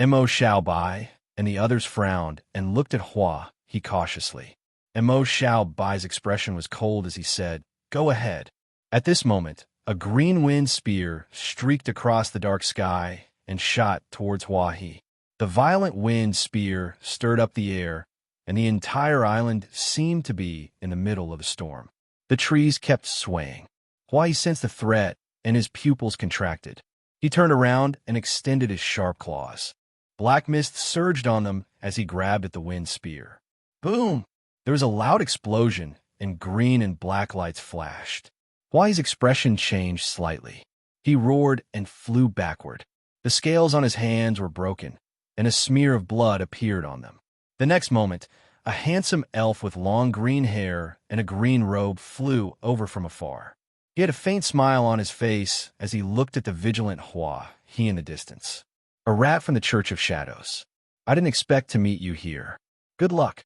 Mo Xiaobai and the others frowned and looked at Huahi cautiously. Mo Xiaobai's expression was cold as he said, Go ahead. At this moment, a green wind spear streaked across the dark sky and shot towards Huahi. The violent wind spear stirred up the air, and the entire island seemed to be in the middle of a storm. The trees kept swaying. Huahi sensed the threat, and his pupils contracted. He turned around and extended his sharp claws. Black mist surged on them as he grabbed at the wind spear. Boom! There was a loud explosion, and green and black lights flashed. Huahi's expression changed slightly. He roared and flew backward. The scales on his hands were broken, and a smear of blood appeared on them. The next moment, a handsome elf with long green hair and a green robe flew over from afar. He had a faint smile on his face as he looked at the vigilant Huahi in the distance. A rat from the Church of Shadows. I didn't expect to meet you here. Good luck.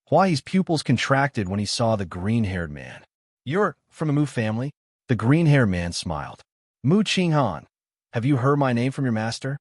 Huahi's pupils contracted when he saw the green-haired man. You're from a Mu family? The green-haired man smiled. Mu Qinghan, have you heard my name from your master?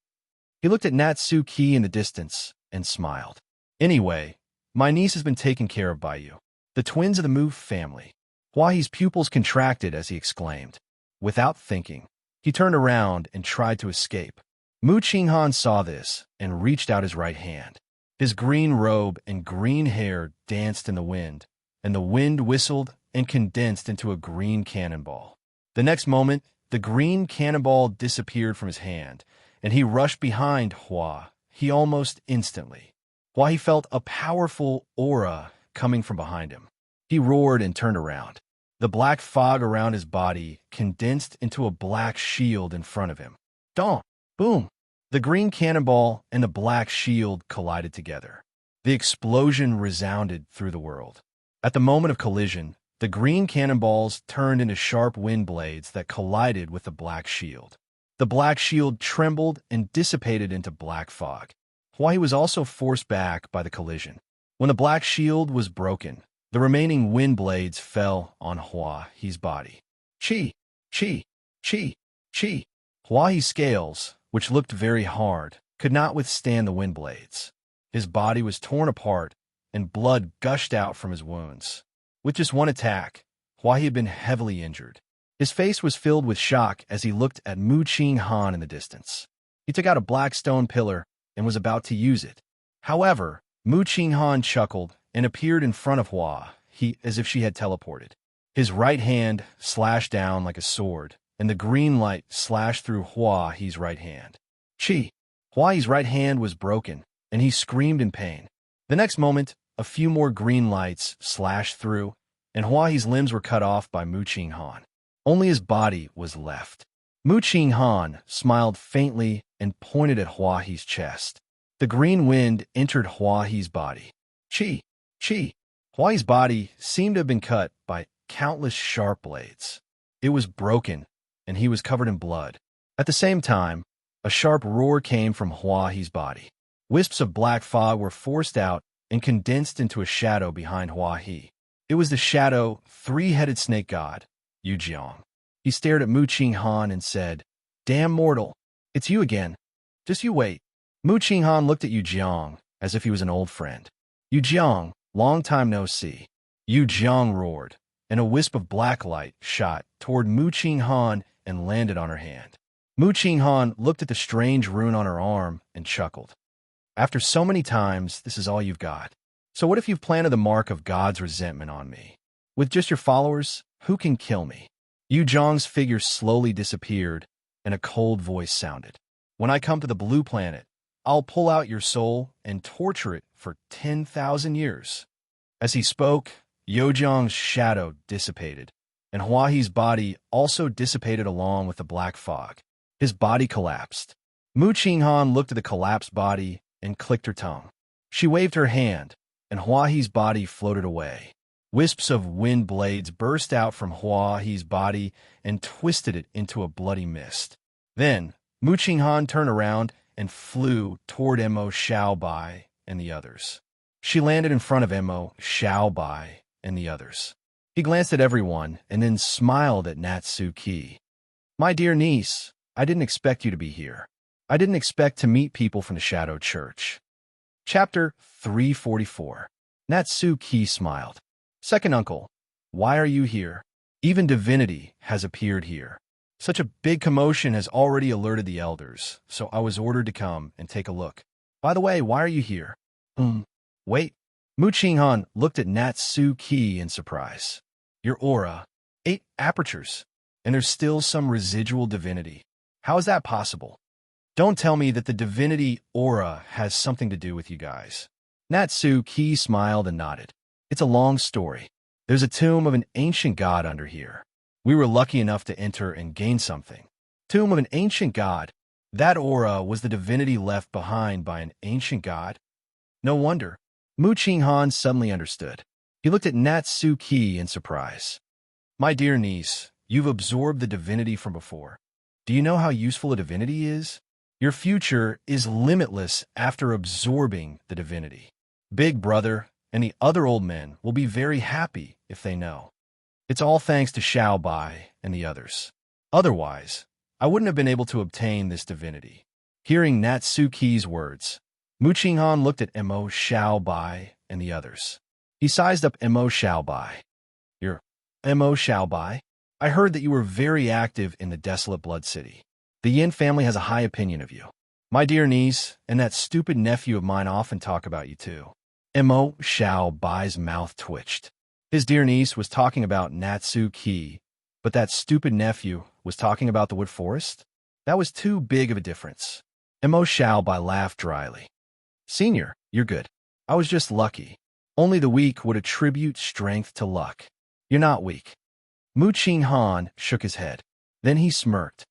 He looked at Natsuki in the distance and smiled. Anyway, my niece has been taken care of by you. The twins of the Mu family. Huahi's pupils contracted as he exclaimed. Without thinking, he turned around and tried to escape. Mu Qinghan saw this and reached out his right hand. His green robe and green hair danced in the wind, and the wind whistled and condensed into a green cannonball. The next moment, the green cannonball disappeared from his hand, and he rushed behind Huahi almost instantly. Huahi felt a powerful aura coming from behind him. He roared and turned around. The black fog around his body condensed into a black shield in front of him. Dong! Boom! The green cannonball and the black shield collided together. The explosion resounded through the world. At the moment of collision, the green cannonballs turned into sharp wind blades that collided with the black shield. The black shield trembled and dissipated into black fog. Huahi was also forced back by the collision. When the black shield was broken, the remaining wind blades fell on Huahi's body. Chi! Chi! Chi! Chi! Huahi's scales, which looked very hard, could not withstand the wind blades. His body was torn apart, and blood gushed out from his wounds. With just one attack, Huahi had been heavily injured. His face was filled with shock as he looked at Mu Qinghan in the distance. He took out a black stone pillar and was about to use it. However, Mu Qinghan chuckled and appeared in front of Huahi as if she had teleported. His right hand slashed down like a sword, and the green light slashed through Huahi's right hand. Chi! Huahi's right hand was broken, and he screamed in pain. The next moment, a few more green lights slashed through, and Huahi's limbs were cut off by Mu Qinghan. Only his body was left. Mu Qinghan smiled faintly and pointed at Huahi's chest. The green wind entered Huahi's body. Chi! Chi! Huahi's body seemed to have been cut by countless sharp blades. It was broken, and he was covered in blood. At the same time, a sharp roar came from Hua-He's body. Wisps of black fog were forced out and condensed into a shadow behind Hua-He. It was the shadow, three-headed snake god, Yu Jiang. He stared at Mu Qinghan and said, "Damn mortal, it's you again. Just you wait." Mu Qinghan looked at Yu Jiang as if he was an old friend. "Yu Jiang, long time no see." Yu Jiang roared, and a wisp of black light shot toward Mu Qinghan and landed on her hand. Mu Qinghan looked at the strange rune on her arm and chuckled. "After so many times, this is all you've got. So what if you've planted the mark of God's resentment on me? With just your followers, who can kill me?" Yu Jiang's figure slowly disappeared, and a cold voice sounded. "When I come to the blue planet, I'll pull out your soul and torture it for 10,000 years." As he spoke, Yu Jiang's shadow dissipated, and Hua-He's body also dissipated along with the black fog. His body collapsed. Mu Qinghan looked at the collapsed body and clicked her tongue. She waved her hand, and Hua-He's body floated away. Wisps of wind blades burst out from Hua-He's body and twisted it into a bloody mist. Then, Mu Qinghan turned around and flew toward Mo Xiaobai and the others. She landed in front of Mo Xiaobai and the others. He glanced at everyone and then smiled at Natsuki. "My dear niece, I didn't expect you to be here. I didn't expect to meet people from the Shadow Church." Chapter 344. Natsuki smiled. "Second uncle, why are you here? Even divinity has appeared here. Such a big commotion has already alerted the elders, so I was ordered to come and take a look. By the way, why are you here?" Wait." Mu Qinghan looked at Natsuki in surprise. "Your aura, 8 apertures, and there's still some residual divinity. How is that possible? Don't tell me that the divinity aura has something to do with you guys." Natsuki smiled and nodded. "It's a long story. There's a tomb of an ancient god under here. We were lucky enough to enter and gain something. Tomb of an ancient god. That aura was the divinity left behind by an ancient god? No wonder." Mu Qinghan suddenly understood. He looked at Natsuki in surprise. "My dear niece, you've absorbed the divinity from before. Do you know how useful a divinity is? Your future is limitless after absorbing the divinity. Big Brother and the other old men will be very happy if they know. It's all thanks to Xiaobai and the others. Otherwise, I wouldn't have been able to obtain this divinity." Hearing Natsuki's words, Mu Qinghan looked at Mo Xiaobai and the others. He sized up Mo Xiaobai. "You're Mo Xiaobai? I heard that you were very active in the desolate Blood City. The Yin family has a high opinion of you. My dear niece and that stupid nephew of mine often talk about you too." Mo Xiaobai's mouth twitched. His dear niece was talking about Natsuki, but that stupid nephew was talking about the wood forest? That was too big of a difference. Mo Xiaobai laughed dryly. "Senior, you're good. I was just lucky. Only the weak would attribute strength to luck. You're not weak." Mu Qinghan shook his head. Then he smirked.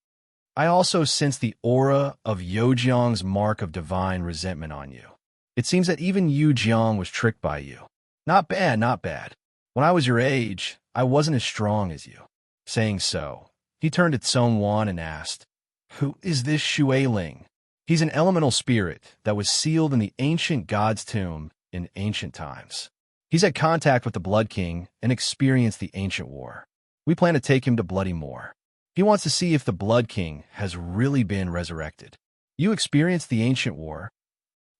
"I also sense the aura of Yu Jiang's mark of divine resentment on you. It seems that even Yu Jiang was tricked by you. Not bad, not bad. When I was your age, I wasn't as strong as you." Saying so, he turned to Song Wan and asked, "Who is this Shui Ling?" "He's an elemental spirit that was sealed in the ancient god's tomb in ancient times. He's had contact with the Blood King and experienced the ancient war. We plan to take him to Bloody Moor. He wants to see if the Blood King has really been resurrected." "You experienced the ancient war?"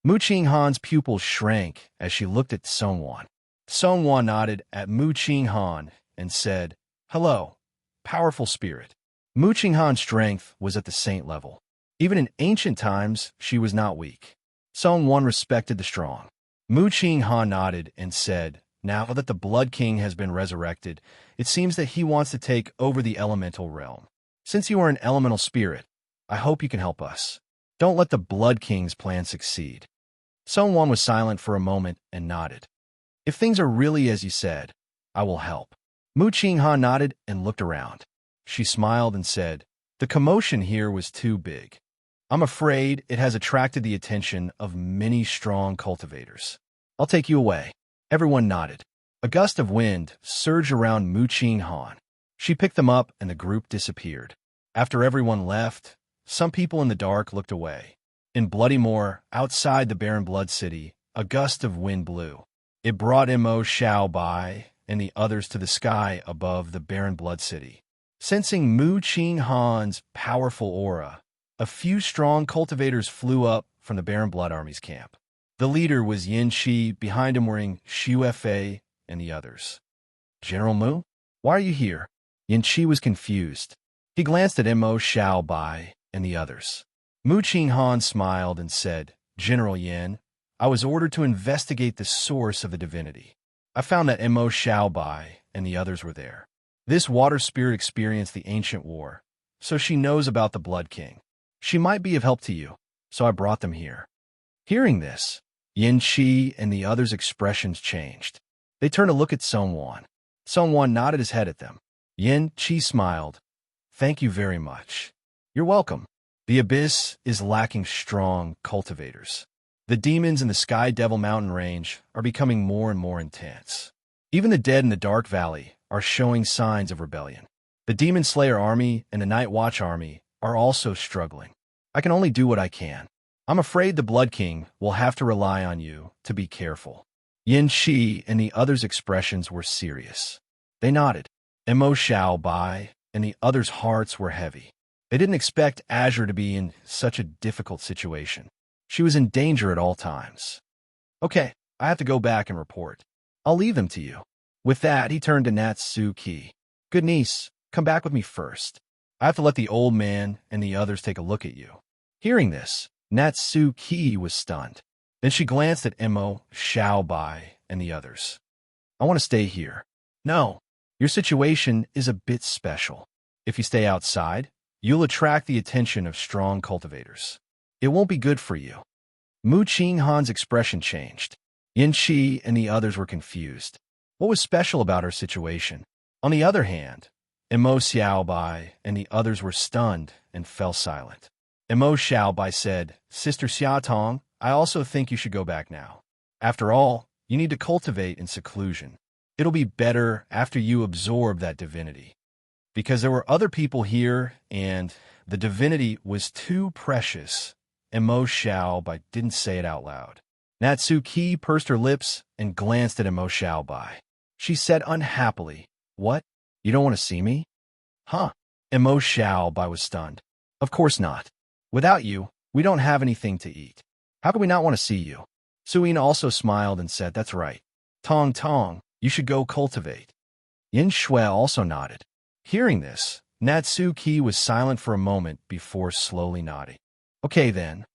Mu Qinghan's pupils shrank as she looked at Song Wan. Song Wan nodded at Mu Qinghan and said, "Hello, powerful spirit." Mu Qinghan's strength was at the saint level. Even in ancient times, she was not weak. Song Wan respected the strong. Mu Qinghan nodded and said, "Now that the Blood King has been resurrected, it seems that he wants to take over the elemental realm. Since you are an elemental spirit, I hope you can help us. Don't let the Blood King's plan succeed." Song Wan was silent for a moment and nodded. "If things are really as you said, I will help." Mu Qinghan nodded and looked around. She smiled and said, "The commotion here was too big. I'm afraid it has attracted the attention of many strong cultivators. I'll take you away." Everyone nodded. A gust of wind surged around Mu Qinghan. She picked them up and the group disappeared. After everyone left, some people in the dark looked away. In Bloody Moor, outside the barren blood city, a gust of wind blew. It brought Mo Xiao Bai and the others to the sky above the barren blood city. Sensing Mu Qing Han's powerful aura, a few strong cultivators flew up from the barren blood army's camp. The leader was Yin Shi, behind him were Xu Fei and the others. General Mu? Why are you here? Yin Shi was confused. He glanced at Mo Xiao Bai and the others. Mu Qing Han smiled and said, General Yin, I was ordered to investigate the source of the divinity. I found that Mo Xiao Bai and the others were there. This water spirit experienced the ancient war, so she knows about the Blood King. She might be of help to you, so I brought them here. Hearing this, Yin Shi and the others' expressions changed. They turned to look at Song Wan. Song Wan nodded his head at them. Yin Shi smiled. Thank you very much. You're welcome. The abyss is lacking strong cultivators. The demons in the Sky Devil Mountain range are becoming more and more intense. Even the dead in the Dark Valley are showing signs of rebellion. The Demon Slayer army and the Night Watch army are also struggling. I can only do what I can. I'm afraid the Blood King will have to rely on you to be careful. Yin Shi and the others' expressions were serious. They nodded. Mo Xiao Bai and the others' hearts were heavy. They didn't expect Azure to be in such a difficult situation. She was in danger at all times. Okay, I have to go back and report. I'll leave them to you. With that, he turned to Natsuki. Good niece, come back with me first. I have to let the old man and the others take a look at you. Hearing this, Natsuki was stunned. Then she glanced at Mo Xiao Bai and the others. I want to stay here. No, your situation is a bit special. If you stay outside, you'll attract the attention of strong cultivators. It won't be good for you. Mu Qing Han's expression changed. Yin Shi and the others were confused. What was special about her situation? On the other hand, Mo Xiao Bai and the others were stunned and fell silent. Mo Xiao Bai said, Sister Xia Tong, I also think you should go back now. After all, you need to cultivate in seclusion. It'll be better after you absorb that divinity. Because there were other people here, and the divinity was too precious. Mo Xiao Bai didn't say it out loud. Natsuki pursed her lips and glanced at Mo Xiao Bai. She said unhappily, What? You don't want to see me? Huh? Mo Xiao Bai was stunned. Of course not. Without you, we don't have anything to eat. How can we not want to see you? Suyin also smiled and said, That's right. Tong Tong, you should go cultivate. Yin Shui also nodded. Hearing this, Natsuki was silent for a moment before slowly nodding. Okay then.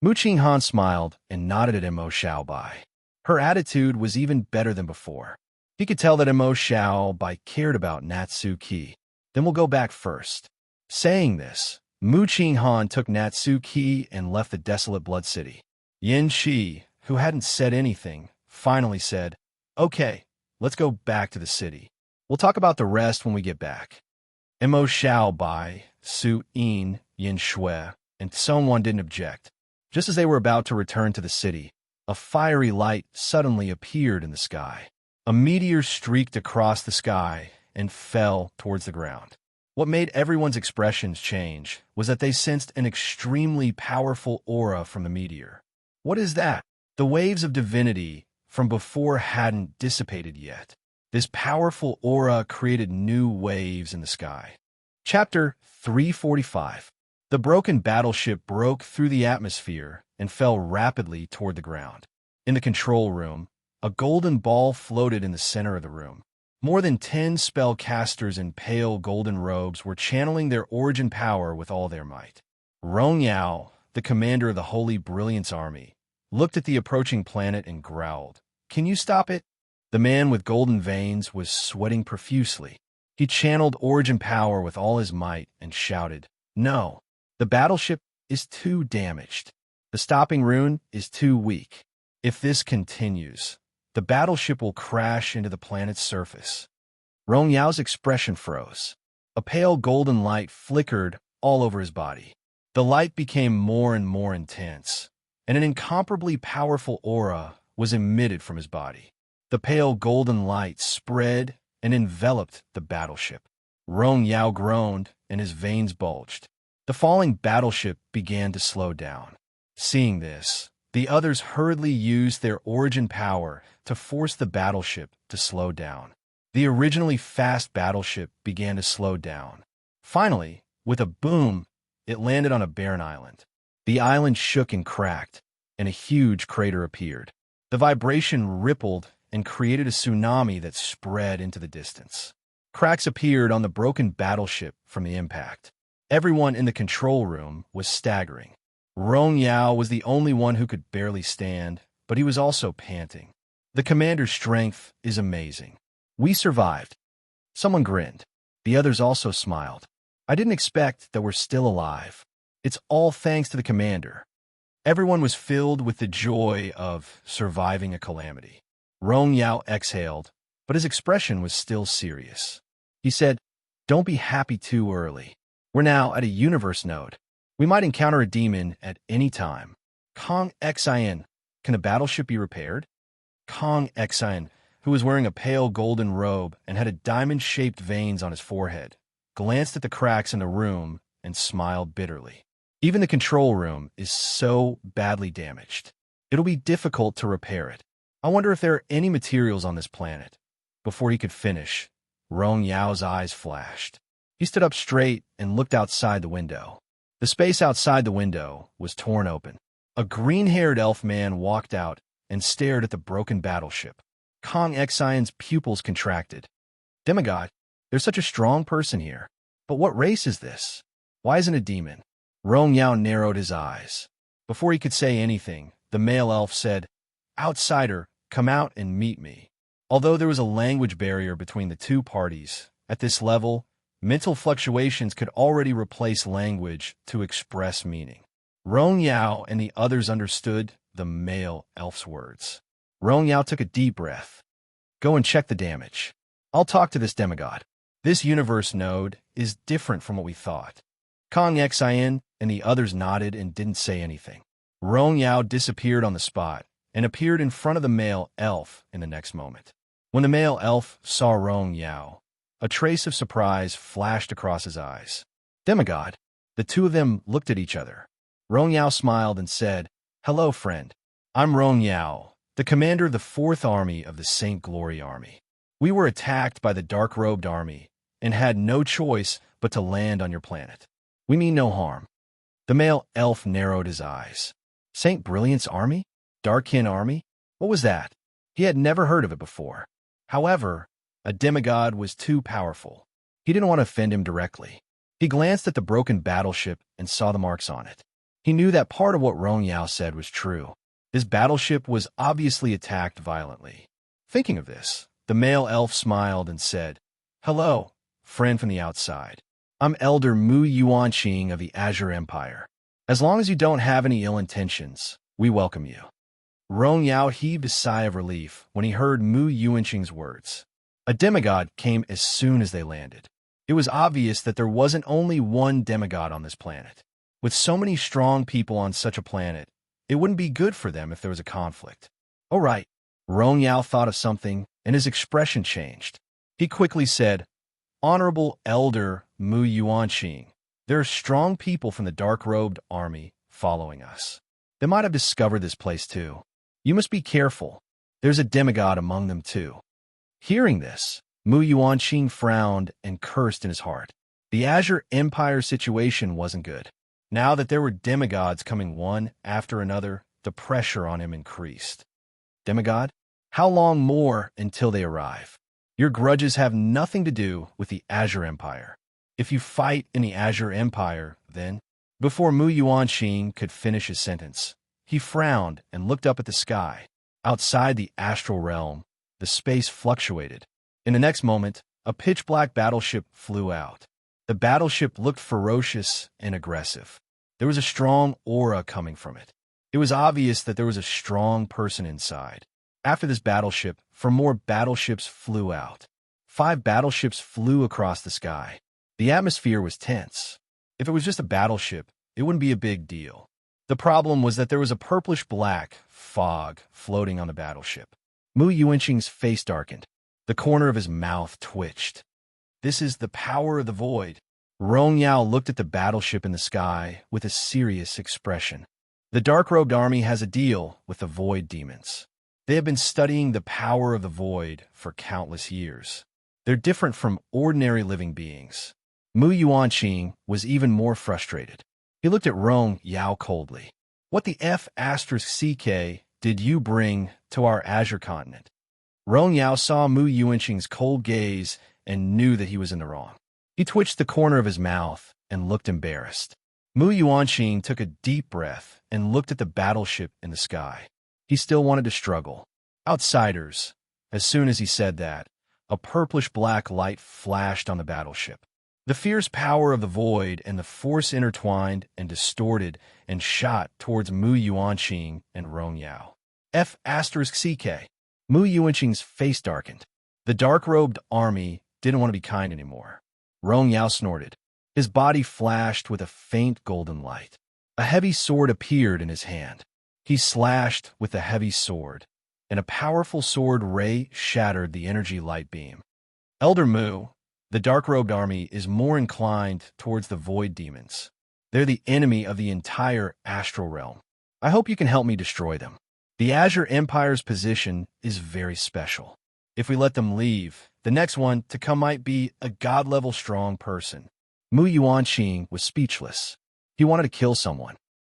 Mu Qing Han smiled and nodded at Mo Xiao Bai. Her attitude was even better than before. He could tell that Mo Xiao Bai cared about Natsuki. Then we'll go back first. Saying this, Mu Qing Han took Natsuki and left the desolate Blood City. Yin Shi, who hadn't said anything, finally said, Okay, let's go back to the city. We'll talk about the rest when we get back. Mo Xiao Bai, Su Yin, Yin Shui, and someone didn't object. Just as they were about to return to the city, a fiery light suddenly appeared in the sky. A meteor streaked across the sky and fell towards the ground. What made everyone's expressions change was that they sensed an extremely powerful aura from the meteor. What is that? The waves of divinity from before hadn't dissipated yet. This powerful aura created new waves in the sky. Chapter 345. The broken battleship broke through the atmosphere and fell rapidly toward the ground. In the control room, a golden ball floated in the center of the room. More than 10 spellcasters in pale golden robes were channeling their origin power with all their might. Rong Yao, the commander of the Holy Brilliance Army, looked at the approaching planet and growled, Can you stop it? The man with golden veins was sweating profusely. He channeled origin power with all his might and shouted, No, the battleship is too damaged. The stopping rune is too weak. If this continues, the battleship will crash into the planet's surface. Rong Yao's expression froze. A pale golden light flickered all over his body. The light became more and more intense, and an incomparably powerful aura was emitted from his body. The pale golden light spread and enveloped the battleship. Rong Yao groaned, and his veins bulged. The falling battleship began to slow down. Seeing this, the others hurriedly used their origin power to force the battleship to slow down. The originally fast battleship began to slow down. Finally, with a boom, it landed on a barren island. The island shook and cracked, and a huge crater appeared. The vibration rippled and created a tsunami that spread into the distance. Cracks appeared on the broken battleship from the impact. Everyone in the control room was staggering. Rong Yao was the only one who could barely stand, but he was also panting. The commander's strength is amazing. We survived. Someone grinned. The others also smiled. I didn't expect that we're still alive. It's all thanks to the commander. Everyone was filled with the joy of surviving a calamity. Rong Yao exhaled, but his expression was still serious. He said, "Don't be happy too early. We're now at a universe node. We might encounter a demon at any time. Kong Xin, can a battleship be repaired?" Kong Xin, who was wearing a pale golden robe and had a diamond-shaped veins on his forehead, glanced at the cracks in the room and smiled bitterly. Even the control room is so badly damaged. It'll be difficult to repair it. I wonder if there are any materials on this planet. Before he could finish, Rong Yao's eyes flashed. He stood up straight and looked outside the window. The space outside the window was torn open. A green-haired elf man walked out and stared at the broken battleship. Kong Xion's pupils contracted. "Demigod, there's such a strong person here. But what race is this? Why isn't it a demon?" Rong Yao narrowed his eyes. Before he could say anything, the male elf said, "Outsider, come out and meet me." Although there was a language barrier between the two parties, at this level, mental fluctuations could already replace language to express meaning. Rong Yao and the others understood the male elf's words. Rong Yao took a deep breath. "Go and check the damage. I'll talk to this demigod. This universe node is different from what we thought." Kong Xian and the others nodded and didn't say anything. Rong Yao disappeared on the spot and appeared in front of the male elf in the next moment. When the male elf saw Rong Yao, a trace of surprise flashed across his eyes. "Demigod." The two of them looked at each other. Rong Yao smiled and said, "Hello, friend. I'm Rong Yao, the commander of the 4th Army of the Saint Glory Army. We were attacked by the dark-robed army and had no choice but to land on your planet. We mean no harm." The male elf narrowed his eyes. Saint Brilliant's army? Darkin army? What was that? He had never heard of it before. However, a demigod was too powerful. He didn't want to offend him directly. He glanced at the broken battleship and saw the marks on it. He knew that part of what Rong Yao said was true. His battleship was obviously attacked violently. Thinking of this, the male elf smiled and said, "Hello, friend from the outside. I'm Elder Mu Yuanqing of the Azure Empire. As long as you don't have any ill intentions, we welcome you." Rong Yao heaved a sigh of relief when he heard Mu Yuanqing's words. A demigod came as soon as they landed. It was obvious that there wasn't only one demigod on this planet. With so many strong people on such a planet, it wouldn't be good for them if there was a conflict. "All right." Rong Yao thought of something, and his expression changed. He quickly said, "Honorable Elder Mu Yuanqing, there are strong people from the dark-robed army following us. They might have discovered this place too. You must be careful. There's a demigod among them too." Hearing this, Mu Yuanqing frowned and cursed in his heart. The Azure Empire situation wasn't good. Now that there were demigods coming one after another, the pressure on him increased. "Demigod? How long more until they arrive? Your grudges have nothing to do with the Azure Empire. If you fight in the Azure Empire, then..." Before Mu Yuanqing could finish his sentence, he frowned and looked up at the sky. Outside the astral realm, the space fluctuated. In the next moment, a pitch-black battleship flew out. The battleship looked ferocious and aggressive. There was a strong aura coming from it. It was obvious that there was a strong person inside. After this battleship, 4 more battleships flew out. 5 battleships flew across the sky. The atmosphere was tense. If it was just a battleship, it wouldn't be a big deal. The problem was that there was a purplish-black fog floating on the battleship. Mu Yuanqing's face darkened. The corner of his mouth twitched. "This is the power of the void. Rong Yao looked at the battleship in the sky with a serious expression. The dark-robed army has a deal with the void demons. They have been studying the power of the void for countless years. They're different from ordinary living beings. Mu Yuanqing was even more frustrated. He looked at Rong Yao coldly. What the F***CK did you bring to our Azure continent? Rong Yao saw Mu Yuanqing's cold gaze and knew that he was in the wrong. He twitched the corner of his mouth and looked embarrassed. Mu Yuanqing took a deep breath and looked at the battleship in the sky. He still wanted to struggle. Outsiders. As soon as he said that, a purplish-black light flashed on the battleship. The fierce power of the void and the force intertwined and distorted and shot towards Mu Yuanqing and Rong Yao. F***CK. Mu Yuanqing's face darkened. The dark-robed army didn't want to be kind anymore. Rong Yao snorted. His body flashed with a faint golden light. A heavy sword appeared in his hand. He slashed with the heavy sword, and a powerful sword ray shattered the energy light beam. Elder Mu, the dark-robed army is more inclined towards the void demons. They're the enemy of the entire astral realm. I hope you can help me destroy them. The Azure Empire's position is very special. If we let them leave, the next one to come might be a god-level strong person. Mu Yuanqing was speechless. He wanted to kill someone.